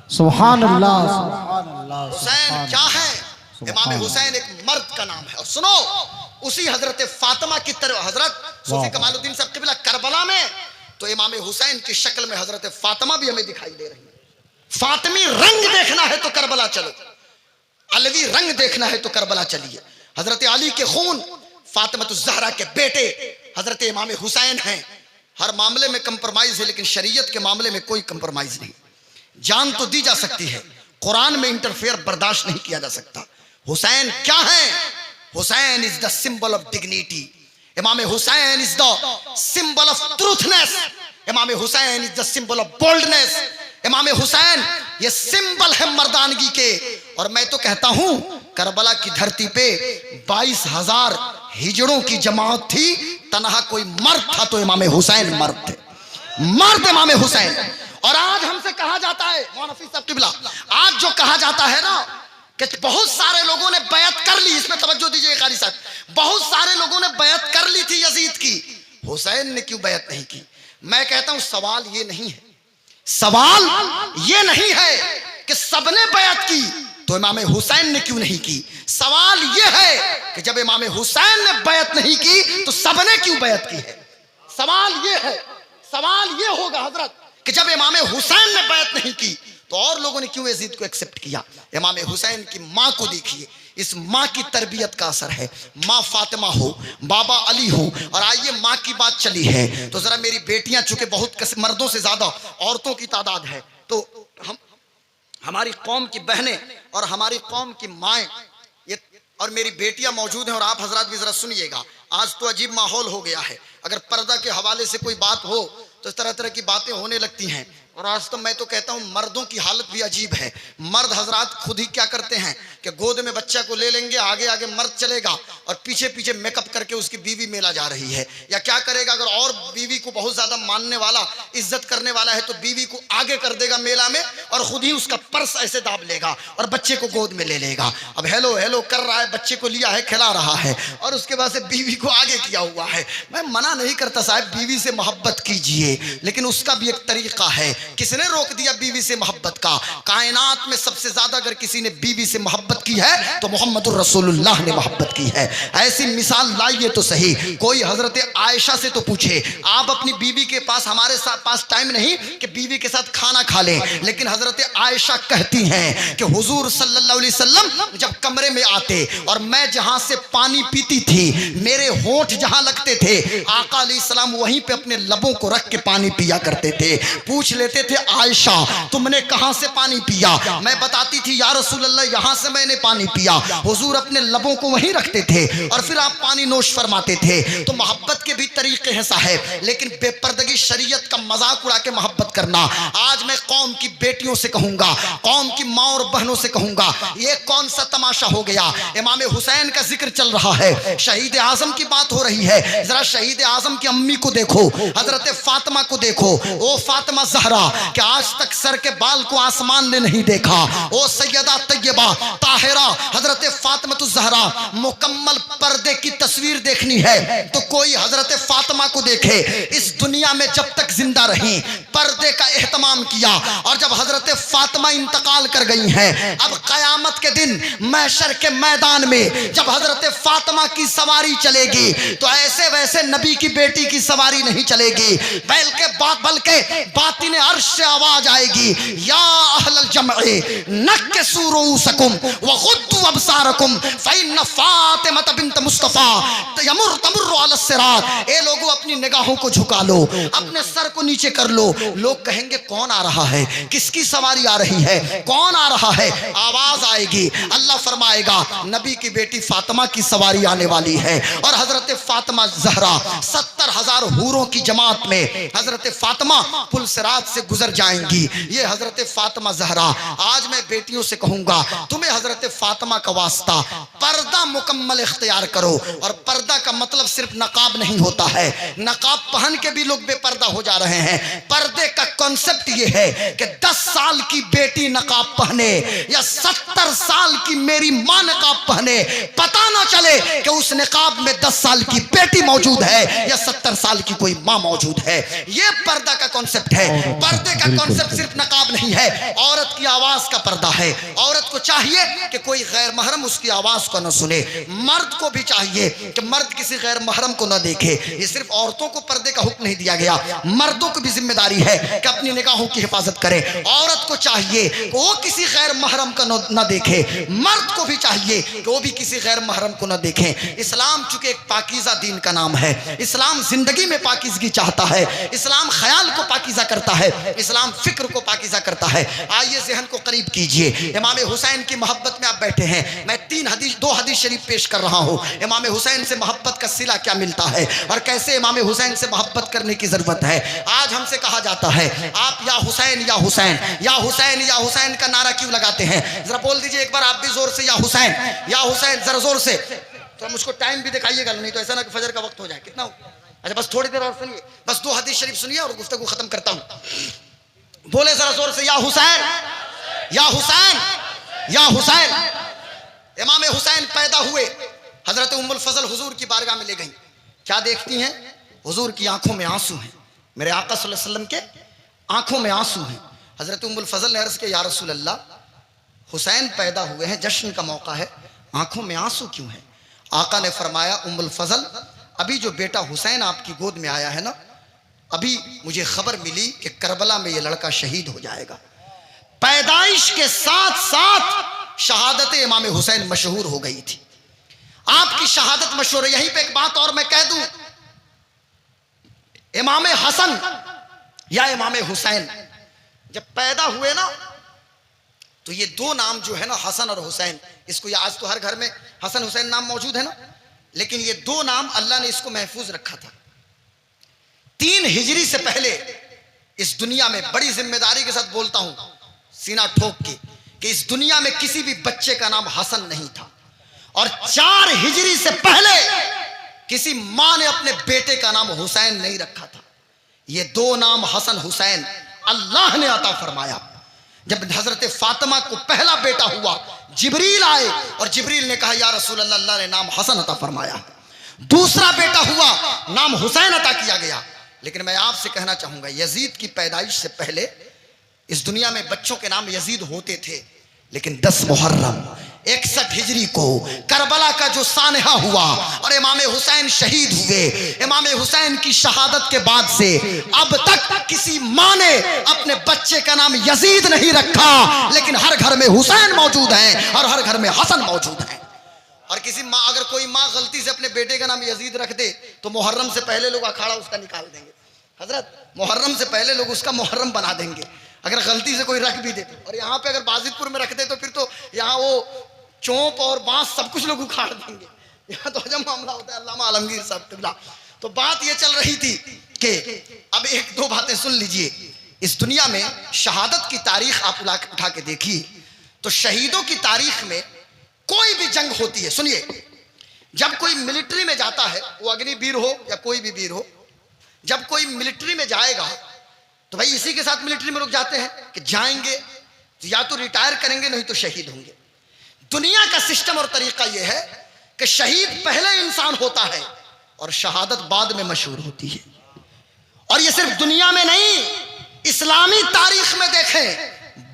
सुभान अल्लाह, सुभान अल्लाह। हुसैन क्या है? इमाम हुसैन एक मर्द का नाम है। और सुनो, उसी हजरत फातिमा की तरफ हजरत सूफी कमालुद्दीन साहब क़िबला करबला में तो इमाम हुसैन की शक्ल में हजरत फातिमा भी हमें दिखाई दे रही है। फातिमी रंग देखना है तो करबला चलो, अलवी रंग देखना है तो करबला चलिए। हजरत अली के खून, फातिमा ज़हरा के बेटे हजरत इमाम हुसैन हैं। हर मामले में कंप्रोमाइज है, लेकिन शरीयत के मामले में कोई कंप्रोमाइज नहीं। जान तो दी जा सकती है, कुरान में इंटरफेयर बर्दाश्त नहीं किया जा सकता। हुसैन क्या है? Hussain is the symbol of dignity. Imam Hussain is the symbol of truthness. Imam Hussain is the symbol of boldness. Imam Hussain ये सिंबल है मर्दानगी के। और मैं तो कहता हूं करबला की धरती पे 22,000 हिजड़ों की जमात थी, तनहा कोई मर्द था तो इमाम हुसैन मर्द थे, मर्द इमाम हुसैन। और आज हमसे कहा जाता है, मौलाना हफीज साहब किबला, आज जो कहा जाता है ना कि बहुत सारे लोगों ने बैत कर ली, इसमें तवज्जो दीजिए कारी साहब, बहुत सारे लोगों ने बैत कर ली थी यजीद की, हुसैन ने क्यों बैत नहीं की? मैं कहता हूं सवाल ये नहीं है, सवाल ये नहीं है कि सबने बैत की तो इमाम हुसैन ने क्यों नहीं की। सवाल ये है कि जब इमाम हुसैन ने बैत नहीं की तो सबने क्यों बैत की है। सवाल ये है, सवाल ये होगा हजरत कि जब इमाम हुसैन ने बैत नहीं की तो और लोगों ने क्यों यजीद को एक्सेप्ट किया। इमाम हुसैन की माँ को देखिए, इस माँ की तरबियत का असर है। माँ फातिमा हो, बाबा अली हो, और आइए माँ की बात चली है तो जरा मेरी बेटियां, चूंकि बहुत मर्दों से ज्यादा औरतों की तादाद है, तो हमारी कौम की बहनें और हमारी कौम की माएँ ये और मेरी बेटियां मौजूद हैं, और आप हजरात भी जरा सुनिएगा। आज तो अजीब माहौल हो गया है, अगर पर्दा के हवाले से कोई बात हो तो तरह तरह की बातें होने लगती हैं। और आज तो मैं तो कहता हूं मर्दों की हालत भी अजीब है। मर्द हजरात खुद ही क्या करते हैं कि गोद में बच्चा को ले लेंगे, आगे आगे मर्द चलेगा और पीछे पीछे मेकअप करके उसकी बीवी मेला जा रही है। या क्या करेगा, अगर और बीवी को बहुत ज्यादा मानने वाला, इज्जत करने वाला है तो बीवी को आगे कर देगा मेला में और खुद ही उसका पर्स ऐसे दाब लेगा और बच्चे को गोद में ले लेगा। अब हेलो हेलो कर रहा है, बच्चे को लिया है, खिला रहा है, और उसके बाद से बीवी को आगे किया हुआ है। मैं मना नहीं करता साहब, बीवी से मोहब्बत कीजिए, लेकिन उसका भी एक तरीका है। किसने रोक दिया बीवी से मोहब्बत का? कायनात में सबसे ज्यादा अगर किसी ने बीवी से मोहब्बत की है तो मोहम्मदुर रसूलुल्लाह ने मोहब्बत की है। ऐसी मिसाल लाइए तो सही। कोई हजरत आयशा से तो पूछे, आप अपनी बीवी के पास, हमारे पास टाइम नहीं कि बीवी के साथ खाना खा लें, लेकिन हजरत आयशा कहती हैं कि हुजूर सल्लल्लाहु अलैहि वसल्लम जब कमरे में आते और मैं जहां से पानी पीती थी, मेरे होंठ जहां लगते थे, आका अलैहिस्सलाम वहीं पे अपने लबों को रख के पानी पिया करते थे। पूछ लेते थे, आयशा तुमने कहां से पानी पिया? मैं बताती थी, या रसूल अल्लाह यहां से मैंने पानी पिया। हुजूर अपने लबों को वहीं रखते थे और फिर आप पानी नोश फरमाते थे। तो मोहब्बत के भी तरीके हैं साहब, लेकिन बेपर्दगी शरीयत का मजाक उड़ा के मोहब्बत करना। आज मैं कौम की बेटियों से कहूंगा, कौम की माँ और बहनों से कहूंगा, ये कौन सा तमाशा हो गया? इमाम हुसैन का जिक्र चल रहा है, शहीद आजम की बात हो रही है। जरा शहीद आजम की अम्मी को देखो, हजरत फातिमा को देखो। ओ फातिमा ज़हरा कि आज तक सर के बाल को आसमान ने नहीं देखा। ओ सैयदा तैयबा ताहिरा हजरत फातिमा ज़हरा, मुकम्मल पर्दे की तस्वीर देखनी है तो कोई हजरत फातिमा को देखे। इस दुनिया में जब तक जिंदा रही पर्दे का एहतमाम किया, और जब हजरत फातिमा इंतकाल कर गई हैं, अब कयामत के दिन महशर के मैदान में जब हजरत फातिमा की सवारी चलेगी तो ऐसे वैसे नबी की बेटी की सवारी नहीं चलेगी, बल्कि बातिन अर्श से आवाज आएगी, या अहलल जमअ नक्सू रूसकुम व गुद्दू अबसारकुम फइन्न फातिमा बिन्त मुस्तफा तमुर्रु अला सिरात। ए लोगों, अपनी निगाहों को झुका लो, अपने सर को नीचे कर लो। लोग कहेंगे कौन आ रहा है, किसकी सवारी आ रही है, कौन आ रहा है? आवाज आएगी, अल्लाह फरमाएगा नबी की बेटी फातिमा की सवारी आने वाली है। और हजरत फातिमा ज़हरा 70,000 हूरों की जमात में हजरत फातिमा पुल सिरात से गुजर जाएंगी। ये हजरत फातिमा ज़हरा। आज मैं बेटियों से कहूंगा, तुम्हें हजरत फातिमा का वास्ता, पर्दा मुकम्मल इख्तियार करो। और पर्दा का मतलब सिर्फ नकाब नहीं होता है, नकाब पहन के भी लोग बेपर्दा हो जा रहे हैं। पर्दे का कॉन्सेप्ट ये है कि 10 साल की बेटी नकाब पहने या 70 साल की मेरी मां नकाब पहने, पता ना चले कि उस नकाब में 10 साल की बेटी मौजूद है या 70 साल की कोई मां मौजूद है। ये पर्दा का कॉन्सेप्ट है। पर्दे का कॉन्सेप्ट सिर्फ नकाब नहीं है, औरत की आवाज का पर्दा है। औरत को चाहिए कि कोई गैर महरम उसकी आवाज को न सुने, मर्द को भी चाहिए कि मर्द किसी गैर महरम को न देखे। ये सिर्फ औरतों को पर्दे का हुक्म नहीं दिया गया, मर्दों को भी जिम्मेदारी है कि अपनी निगाहों की हिफाजत करे। औरत को चाहिए कि वो किसी गैर महरम का न देखे, मर्द को भी चाहिए कि वो भी किसी गैर महरम को न देखे। इस्लाम चूंकि एक पाकीज़ा दीन का नाम है, इस्लाम जिंदगी में पाकीज़गी चाहता है, इस्लाम ख्याल को पाकीज़ा करता है, इस्लाम फिक्र को पाकीज़ा करता है। आइए ज़हन को करीब कीजिए। इमाम हुसैन की मोहब्बत में आप बैठे हैं, मैं दो हदीस शरीफ पेश कर रहा हूँ। इमाम हुसैन से मोहब्बत का सिला क्या मिलता है और कैसे इमाम हुसैन से मोहब्बत करने की जरूरत है। आज हमसे कहा जाता है आप या हुसैन या हुसैन या हुसैन या हुसैन का नारा क्यों लगाते हैं? जरा बोल दीजिए एक बार आप भी जोर से, या हुसैन या हुसैन, जरा जोर से। तो मुझको टाइम भी दिखाइएगा, नहीं तो ऐसा ना कि फजर का वक्त हो जाए। कितना हो? अच्छा बस थोड़ी देर और सुनिए, बस 2 हदीस शरीफ सुनिए और गुफ्तगू खत्म करता हूं। बोले जरा जोर से, या हुसैन या हुसैन या हुसैन। इमाम हुसैन पैदा हुए, हजरत उम्मुल फजल हुजूर की बारगाह में ले गई। क्या देखती हैं? हुजूर की आंखों में आंसू हैं, मेरे आका सल्लल्लाहु अलैहि वसल्लम के आंखों में आंसू हैं। हजरत उम्मुल फजल ने अर्ज किया, या रसूल अल्लाह, हुसैन पैदा हुए हैं, जश्न का मौका है, आंखों में आंसू क्यों है? आका ने फरमाया, उम्मुल फजल, अभी जो बेटा हुसैन आपकी गोद में आया है ना, अभी मुझे खबर मिली कि करबला में ये लड़का शहीद हो जाएगा। पैदाइश के साथ साथ शहादत इमाम हुसैन मशहूर हो गई थी, आपकी शहादत मशहूर है। यहीं पे एक बात और मैं कह दूं, इमाम हसन या इमाम हुसैन जब पैदा हुए ना, तो ये 2 नाम जो है ना, हसन और हुसैन, इसको आज तो हर घर में हसन हुसैन नाम मौजूद है ना, लेकिन ये 2 नाम अल्लाह ने इसको महफूज रखा था। 3 हिजरी से पहले इस दुनिया में, बड़ी जिम्मेदारी के साथ बोलता हूं, सीना ठोक के, कि इस दुनिया में किसी भी बच्चे का नाम हसन नहीं था। और 4 हिजरी से पहले किसी मां ने अपने बेटे का नाम हुसैन नहीं रखा था। ये 2 नाम हसन हुसैन अल्लाह ने अता फरमाया। जब हजरत फातिमा को पहला बेटा हुआ, जिब्रील आए और जिब्रील ने कहा, या रसूल अल्लाह, अल्लाह ने नाम हसन अता फरमाया। दूसरा बेटा हुआ, नाम हुसैन अता किया गया। लेकिन मैं आपसे कहना चाहूंगा, यजीद की पैदाइश से पहले इस दुनिया में बच्चों के नाम यजीद होते थे, लेकिन 10 मुहर्रम 61 हिजरी को करबला का जो सानहा हुआ और इमाम हुसैन शहीद हुए, इमाम हुसैन की शहादत के बाद से अब तक किसी मां ने अपने बच्चे का नाम यजीद नहीं रखा, लेकिन हर घर में हुसैन मौजूद है और हर घर में हसन मौजूद है। और किसी माँ, अगर कोई माँ गलती से अपने बेटे का नाम यजीद रख दे तो मुहर्रम से पहले लोग अखाड़ा उसका निकाल देंगे। हजरत, मुहर्रम से पहले लोग उसका मुहर्रम बना देंगे अगर गलती से कोई रख भी दे। और यहाँ पे अगर बाजिदपुर में रख दे तो फिर तो यहाँ वो चौंप और बांस सब कुछ लोग उखाड़ देंगे। यहाँ तो अजब मामला होता है। अल्लामा आलमगीर साहब किबला। तो बात ये चल रही थी कि अब 1-2 बातें सुन लीजिए। इस दुनिया में शहादत की तारीख आप उठा के देखिए तो शहीदों की तारीख में कोई भी जंग होती है, सुनिए, जब कोई मिलिट्री में जाता है, वो अग्निवीर हो या कोई भी वीर हो, जब कोई मिलिट्री में जाएगा तो भाई इसी के साथ मिलिट्री में लोग जाते हैं कि जाएंगे तो या तो रिटायर करेंगे नहीं तो शहीद होंगे। दुनिया का सिस्टम और तरीका यह है कि शहीद पहले इंसान होता है और शहादत बाद में मशहूर होती है। और ये सिर्फ दुनिया में नहीं, इस्लामी तारीख में देखें,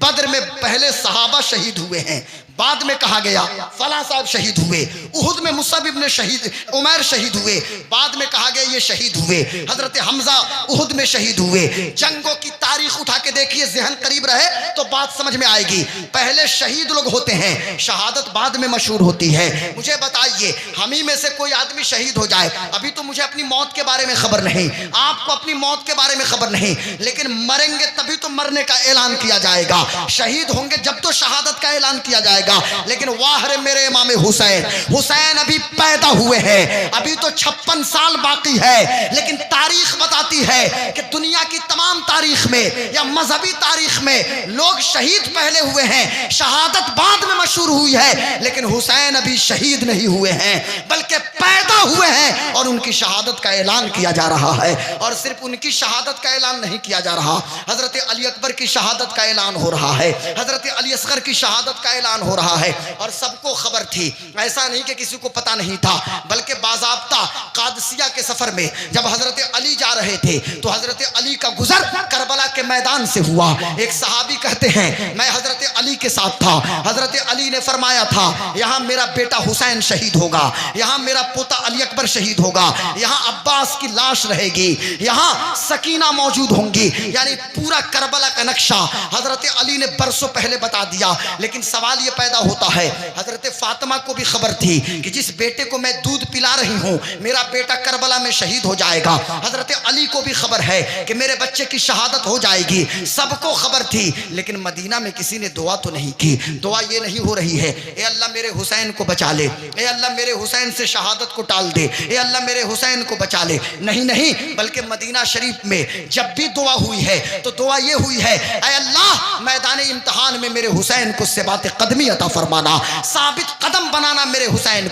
बद्र में पहले सहाबा शहीद हुए हैं, बाद में कहा गया फला साहब शहीद हुए। उहुद में मुसअब इब्न शहीद उमैर शहीद हुए, बाद में कहा गया ये शहीद हुए। हजरत हमजा उहुद में शहीद हुए। जंगों की तारीख उठा के देखिए, ज़हन करीब रहे तो बात समझ में आएगी। पहले शहीद लोग होते हैं, शहादत बाद में मशहूर होती है। मुझे बताइए, हम ही में से कोई आदमी शहीद हो जाए, अभी तो मुझे अपनी मौत के बारे में खबर नहीं, आपको अपनी मौत के बारे में खबर नहीं, लेकिन मरेंगे तभी तो मरने का ऐलान किया जाएगा। शहीद होंगे जब तो शहादत का ऐलान किया जाएगा। लेकिन वाह रे मेरे इमाम हुसैन, हुसैन अभी पैदा हुए हैं, अभी तो 56 साल बाकी है, लेकिन तारीख बताती है कि दुनिया की तमाम तारीख में या मजहबी तारीख में लोग शहीद पहले हुए हैं, शहादत बाद में मशहूर हुई है, लेकिन हुसैन अभी शहीद नहीं हुए हैं बल्कि पैदा हुए हैं और उनकी शहादत का ऐलान किया जा रहा है। और सिर्फ उनकी शहादत का ऐलान नहीं किया जा रहा, हजरत अली अकबर की शहादत का ऐलान हो रहा है, हजरत अली असगर की शहादत का ऐलान हो हो रहा है और सबको खबर थी। ऐसा नहीं कि किसी को पता नहीं था, बल्कि बाज़ाब्ता कादसिया के सफर में जब हजरत अली जा रहे थे तो हजरत अली का गुजर करबला के मैदान से हुआ। एक सहाबी कहते हैं मैं हजरत अली के साथ था, हजरत अली ने फरमाया था यहाँ मेरा बेटा हुसैन शहीद होगा, यहाँ मेरा पोता अली अकबर शहीद होगा, यहाँ अब्बास की लाश रहेगी, यहाँ सकीना मौजूद होंगी। यानी पूरा करबला का नक्शा हजरत अली ने बरसों पहले बता दिया। लेकिन सवाल ये पैदा होता है, हजरत फातिमा को भी खबर थी कि जिस बेटे को मैं दूध पिला रही हूँ मेरा बेटा करबला में शहीद हो जाएगा। हजरत अली को भी खबर है कि मेरे बच्चे की शहादत हो जाएगी, सबको खबर थी। लेकिन मदीना में किसी ने दुआ तो नहीं की। दुआ ये नहीं हो रही है ए अल्लाह मेरे हुसैन को बचा ले, ए अल्लाह मेरे हुसैन से शहादत को टाल दे, ए अल्लाह मेरे हुसैन को बचा ले। नहीं नहीं, बल्कि मदीना शरीफ में जब भी दुआ हुई है तो दुआ ये हुई है ए अल्लाह मैदान इम्तिहान में मेरे हुसैन को सिबात कदमी अता फरमाना, साबित कदम बनाना मेरे हुसैन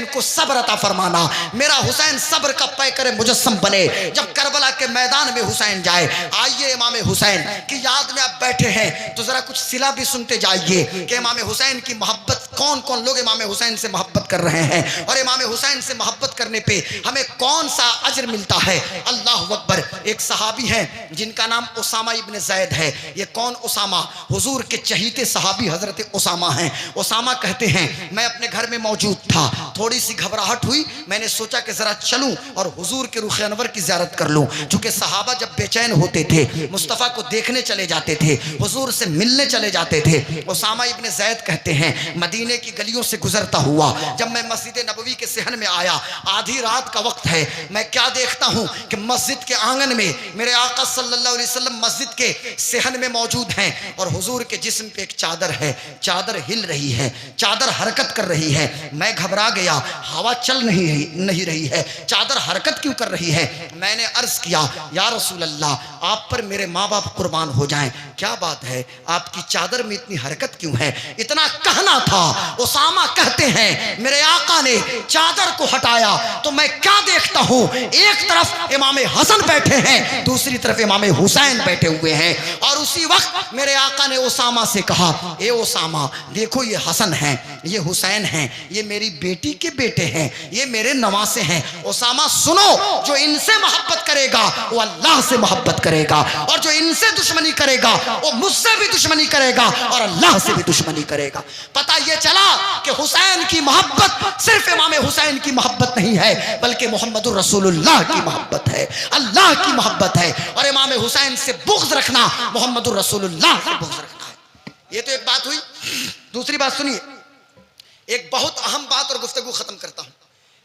को सब्र अता फरमाना, मेरा हुसैन सब्र का पैकर मुजस्सम बने। जब करबला के मैदान में हुसैन जाए, आइए इमाम हुसैन की याद में आप बैठे हैं तो जरा कुछ सिला भी सुनते जाइए कि इमाम हुसैन की मोहब्बत कौन कौन लोग इमाम हुसैन से मोहब्बत कर रहे हैं और इमाम हुसैन से मोहब्बत करने पे हमें कौन सा अजर मिलता है। अल्लाह अकबर। एक सहाबी हैं जिनका नाम उसामा इब्न ज़ैद है। ये कौन उसामा? हुजूर के चहीते सहाबी हजरत उसामा हैं। उसामा कहते हैं मैं अपने घर में मौजूद था, थोड़ी सी घबराहट हुई, मैंने सोचा कि जरा चलूं और हुजूर के रुख अनवर की ज़ियारत कर लूं। चूंकि सहाबा जब बेचैन होते थे मुस्तफ़ा को देखने चले जाते थे, हुजूर से मिलने चले जाते थे। उसामा इब्न ज़ैद कहते हैं मदीने की गलियों से गुजरता हुआ जब मैं मस्जिद नबवी के सहन में आया, आधी रात का वक्त है, मैं क्या देखता हूं कि मस्जिद के आंगन में मेरे आका सल्लल्लाहु अलैहि वसल्लम मस्जिद के सहन में मौजूद हैं और हुजूर के जिस्म पे एक चादर है, चादर हिल रही है, चादर हरकत कर रही है। मैं घबरा गया, हवा चल नहीं रही है, चादर हरकत क्यों कर रही है? मैंने अर्ज किया या रसूल अल्लाह, आप पर मेरे माँ बाप कुर्बान हो जाएं, क्या बात है आपकी चादर में इतनी हरकत क्यों है? इतना कहना था। उसामा कहते हैं मेरे आका ने चादर को हटाया तो मैं क्या देखता हूं, एक तरफ इमाम हसन बैठे हैं, दूसरी तरफ इमाम हुसैन बैठे हुए हैं। और उसी वक्त मेरे आका ने उसामा से कहा ए उसामा, देखो ये हसन हैं, ये हुसैन हैं, ये मेरी बेटी के बेटे हैं, ये मेरे नवासे हैं। उसामा सुनो, जो इनसे मोहब्बत करेगा वो अल्लाह से मोहब्बत करेगा और जो इनसे दुश्मनी करेगा वो मुझसे भी दुश्मनी करेगा और अल्लाह से भी दुश्मनी करेगा। पता ये चला कि हुसैन की मोहब्बत सिर्फ इमाम हुसैन की मोहब्बत नहीं है, बल्कि मोहम्मदुर रसूलुल्लाह की मोहब्बत है, अल्लाह की मोहब्बत है। और इमाम हुसैन से बुग़्ज़ रखना मोहम्मदुर रसूलुल्लाह से बुग़्ज़ रखना है। ये तो एक बात हुई। दूसरी बात सुनिए, एक बहुत अहम बात और गुफ्तगू खत्म करता हूं।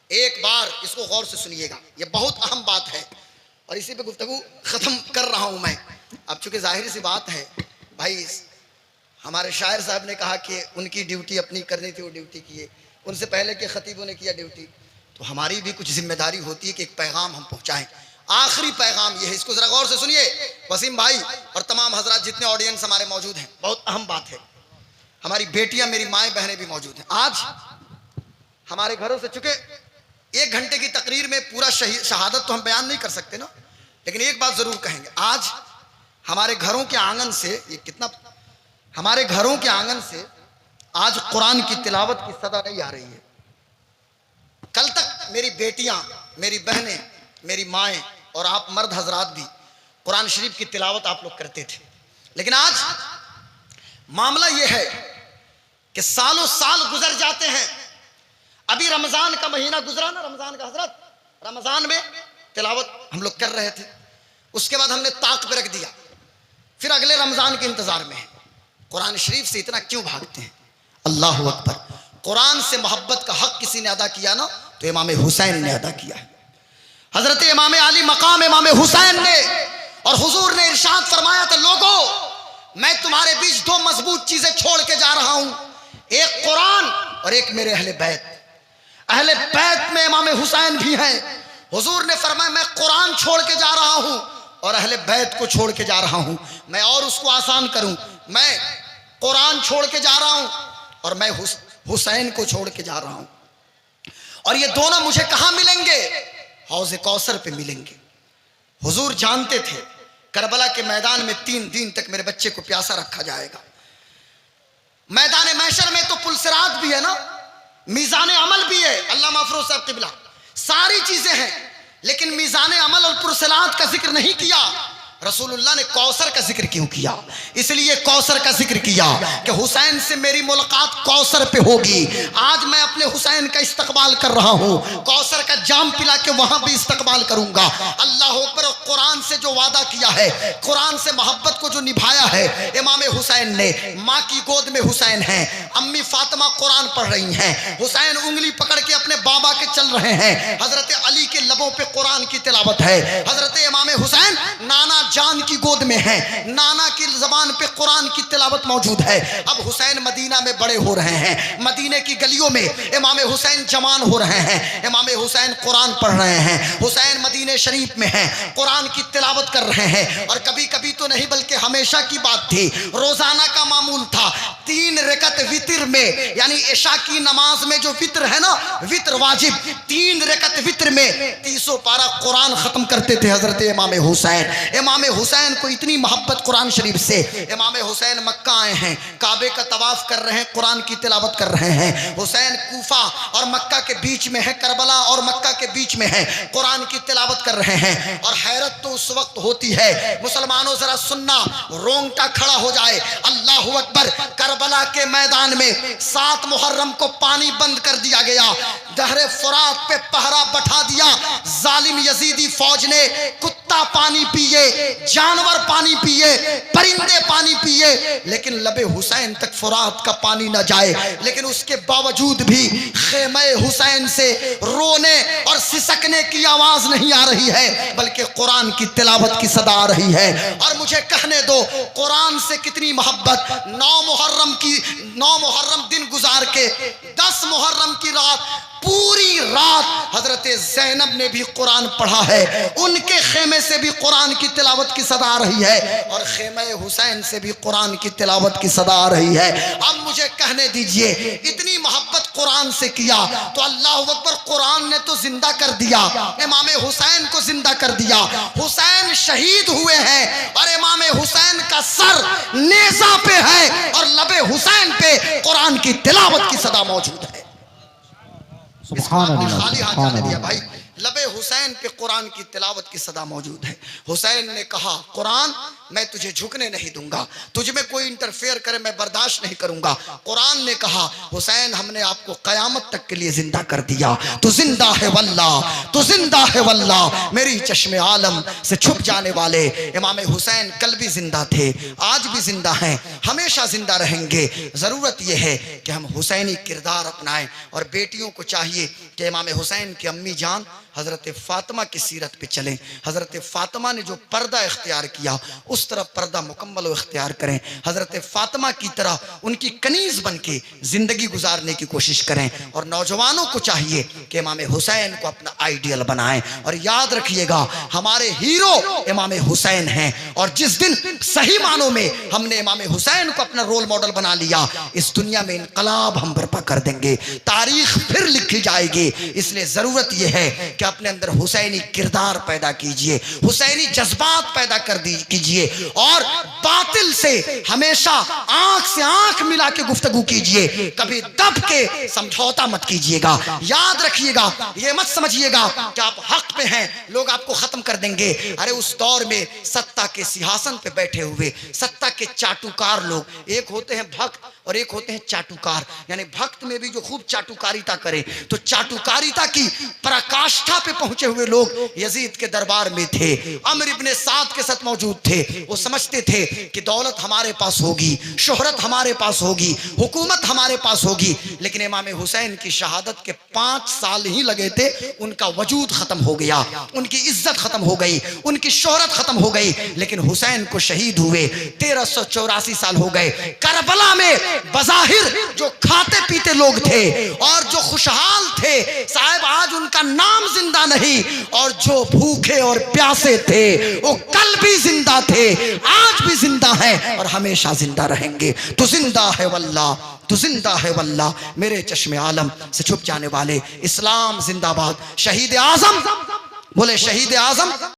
एक बार इसको गौर से सुनिएगा, ये बहुत अहम बात है और इसी पे गुफ्तगू खत्म कर रहा हूं मैं। अब चूंकि जाहिर सी बात है भाई, हमारे शायर साहब ने कहा कि उनकी ड्यूटी अपनी करनी थी, वो ड्यूटी किए, उनसे पहले के खतीबों ने किया ड्यूटी, तो हमारी भी कुछ जिम्मेदारी होती है कि एक पैगाम हम पहुंचाएं। आखिरी पैगाम ये है, इसको जरा गौर से सुनिए वसीम भाई और तमाम हजरात जितने ऑडियंस हमारे मौजूद हैं। बहुत अहम बात है, हमारी बेटियां मेरी माएँ बहनें भी मौजूद हैं। आज हमारे घरों से, चूंकि 1 घंटे की तकरीर में पूरा शहादत तो हम बयान नहीं कर सकते ना, लेकिन एक बात जरूर कहेंगे, आज हमारे घरों के आंगन से, ये कितना, हमारे घरों के आंगन से आज कुरान की तिलावत की सदा नहीं आ रही है। कल तक मेरी बेटियां, मेरी बहनें, मेरी माएँ और आप मर्द हजरात भी कुरान शरीफ की तिलावत आप लोग करते थे, लेकिन आज मामला यह है कि सालों साल गुजर जाते हैं। अभी रमजान का महीना गुजरा ना, रमजान का हजरत, रमजान में तिलावत हम लोग कर रहे थे, उसके बाद हमने ताक पे रख दिया, फिर अगले रमजान के इंतजार में है। कुरान शरीफ से इतना क्यों भागते हैं? अल्लाह अकबर। कुरान से मोहब्बत का हक किसी ने अदा किया ना, तो इमाम हुसैन ने अदा किया है। हजरत इमाम अली मकाम इमाम हुसैन ने, और हुजूर ने इरशाद फरमाया था, लोगों मैं तुम्हारे बीच 2 मजबूत चीजें छोड़ के जा रहा हूं, एक कुरान और एक मेरे अहले बैत। अहले बैत में इमाम हुसैन भी हैं। हुजूर ने फरमाया मैं कुरान छोड़ के जा रहा हूं और अहले बैत को छोड़ के जा रहा हूं। मैं और उसको आसान करूं, मैं कुरान छोड़ के जा रहा हूं और मैं हुसैन को छोड़ के जा रहा हूं। और ये दोनों मुझे कहां मिलेंगे? हौज़े कौसर पे मिलेंगे। हुजूर जानते थे करबला के मैदान में 3 दिन तक मेरे बच्चे को प्यासा रखा जाएगा। मैदान महशर में तो पुलसिरात भी है ना, मीज़ान अमल भी है, अल्लाह माफरोज साहब किबला, सारी चीजें हैं, लेकिन मीज़ान अमल और पुलसिरात का जिक्र नहीं किया। रसूलुल्लाह ने कौसर का जिक्र क्यों किया? इसलिए कौसर का जिक्र किया कि हुसैन से मेरी मुलाकात कौसर पे होगी। आज मैं अपने हुसैन का इस्तकबाल कर रहा हूँ, कौसर का जाम पिला के वहां भी इस्तकबाल करूंगा। अल्लाह अकबर। कुरान से जो वादा किया है, कुरान से मोहब्बत को जो निभाया है इमाम हुसैन ने, माँ की गोद में हुसैन है, अम्मी फातिमा कुरान पढ़ रही हैं, हुसैन उंगली पकड़ के अपने बाबा के चल रहे हैं, हजरत अली के लबों पे कुरान की तिलावत है, हजरत इमाम हुसैन नाना जान की गोद में है, नाना की जबान पे कुरान की तिलावत मौजूद है। अब हुसैन मदीना में बड़े हो रहे हैं, मदीने की गलियों में इमाम हुसैन जवान हो रहे हैं, इमाम हुसैन कुरान पढ़ रहे हैं, हुसैन मदीने शरीफ में है, कुरान की तिलावत कर रहे हैं। और कभी कभी तो नहीं बल्कि हमेशा की बात थी, रोजाना का मामूल था, 3 रकत वितर में, यानी इशा की नमाज में जो वितर है ना, वितर वाजिब, 3 रकत वितर में 30 पारा कुरान खत्म करते थे हजरत इमाम हुसैन। इमाम हुसैन को इतनी मोहब्बत कुरान शरीफ से, इमाम हुसैन मक्का आए हैं, काबे का तवाफ कर रहे हैं, कुरान की तिलावत कर रहे हैं। हुसैन कूफा और मक्का के बीच में है, करबला और मक्का के बीच में है, कुरान की तिलावत कर रहे हैं। और हैरत तो उस वक्त होती है, मुसलमानों जरा सुनना, रोंगटा खड़ा हो जाए, अल्लाहु अकबर। करबला के मैदान में 7 मुहर्रम को पानी बंद कर दिया गया, दहरे फुरात पे पहरा बैठा दिया, जालिम यजीदी फौज ने, कुत्ता पानी पिए, जानवर पानी पिए, परिंदे पानी पिए, लेकिन लबे हुसैन तक फुरात का पानी न जाए। लेकिन उसके बावजूद भी खेमे हुसैन से रोने और सिसकने की आवाज नहीं आ रही है, बल्कि कुरान की तिलावत की सदा आ रही है। और मुझे कहने दो, कुरान से कितनी मोहब्बत। 9 मुहर्रम दिन गुजार के 10 मुहर्रम की रात, पूरी रात हजरत ज़ैनब ने भी कुरान पढ़ा है, उनके खेमे से भी कुरान की तिलावत की सदा आ रही है, और खेमे हुसैन से भी कुरान की तिलावत की सदा आ रही है। अब मुझे कहने दीजिए, इतनी मोहब्बत कुरान से किया तो अल्लाह अकबर, कुरान ने तो जिंदा कर दिया, इमाम हुसैन को जिंदा कर दिया। हुसैन शहीद हुए हैं और इमाम हुसैन का सर नेज़ा पे है और लबे हुसैन पे कुरान की तिलावत की सदा मौजूद है। खाली हाथ जाने दिया भाई, लबे हुसैन पे कुरान की तिलावत की सदा मौजूद है। हुसैन ने कहा, कुरान मैं तुझे झुकने नहीं दूंगा, तुझ में कोई इंटरफेयर करे मैं बर्दाश्त नहीं करूंगा। कुरान ने कहा, हुसैन हमने आपको कयामत तक के लिए जिंदा कर दिया, तू जिंदा है वल्लाह, तू जिंदा है वल्लाह। मेरी चश्मे आलम से छुप जाने वाले इमाम हुसैन कल भी जिंदा थे, आज भी जिंदा हैं, हमेशा जिंदा रहेंगे। जरूरत यह है कि हम हुसैनी किरदार अपनाएं, और बेटियों को चाहिए कि इमाम हुसैन की अम्मी जान हजरत फातिमा की सीरत पे चलें। हजरत फातिमा ने जो पर्दा इख्तियार किया, उस तरफ पर्दा मुकम्मल इख्तियार करें। हजरत फातिमा की तरह उनकी कनीज बन के जिंदगी गुजारने की कोशिश करें। और नौजवानों को चाहिए कि इमाम हुसैन को अपना आइडियल बनाएं। और याद रखिएगा, हमारे हीरो इमाम हुसैन हैं, और जिस दिन सही मानों में हमने इमाम हुसैन को अपना रोल मॉडल बना लिया, इस दुनिया में इनकलाब हम बर्पा कर देंगे, तारीख फिर लिखी जाएगी। इसलिए जरूरत यह है कि अपने अंदर हुसैनी किरदार पैदा कीजिए, हुसैनी जज्बात पैदा कर कीजिए, और बातिल से हमेशा आंख से आंख मिला के गुफ्तगू कीजिए, कभी दब के समझौता मत कीजिएगा। याद रखिएगा, ये मत समझिएगा कि आप हक पे हैं, लोग आपको खत्म कर देंगे। अरे उस दौर में सत्ता के सिंहासन पे बैठे हुए सत्ता के चाटुकार लोग, एक होते हैं भक्त और एक होते हैं चाटुकार। यानी भक्त में भी जो खूब चाटुकारिता करे, तो चाटुकारिता की पराकाष्ठा पे पहुंचे हुए लोग यजीद के दरबार में थे, अमर इब्ने साद के साथ मौजूद थे। वो समझते थे कि दौलत हमारे पास होगी, शोहरत हमारे पास होगी, हुकूमत हमारे पास होगी। लेकिन इमाम हुसैन की शहादत के 5 साल ही लगे थे, उनका वजूद खत्म हो गया, उनकी इज्जत खत्म हो गई, उनकी शोहरत खत्म हो गई। लेकिन हुसैन को शहीद हुए 1384 साल हो गए। करबला में बज़ाहिर जो खाते पीते लोग थे और जो खुशहाल थे, साहब आज उनका नाम जिंदा नहीं, और जो भूखे और प्यासे थे वो कल भी जिंदा थे, आज भी जिंदा हैं और हमेशा जिंदा रहेंगे। तो जिंदा है वल्लाह, तो जिंदा है वल्लाह। मेरे चश्मे आलम से छुप जाने वाले, इस्लाम जिंदाबाद। शहीद आजम बोले, शहीद आजम।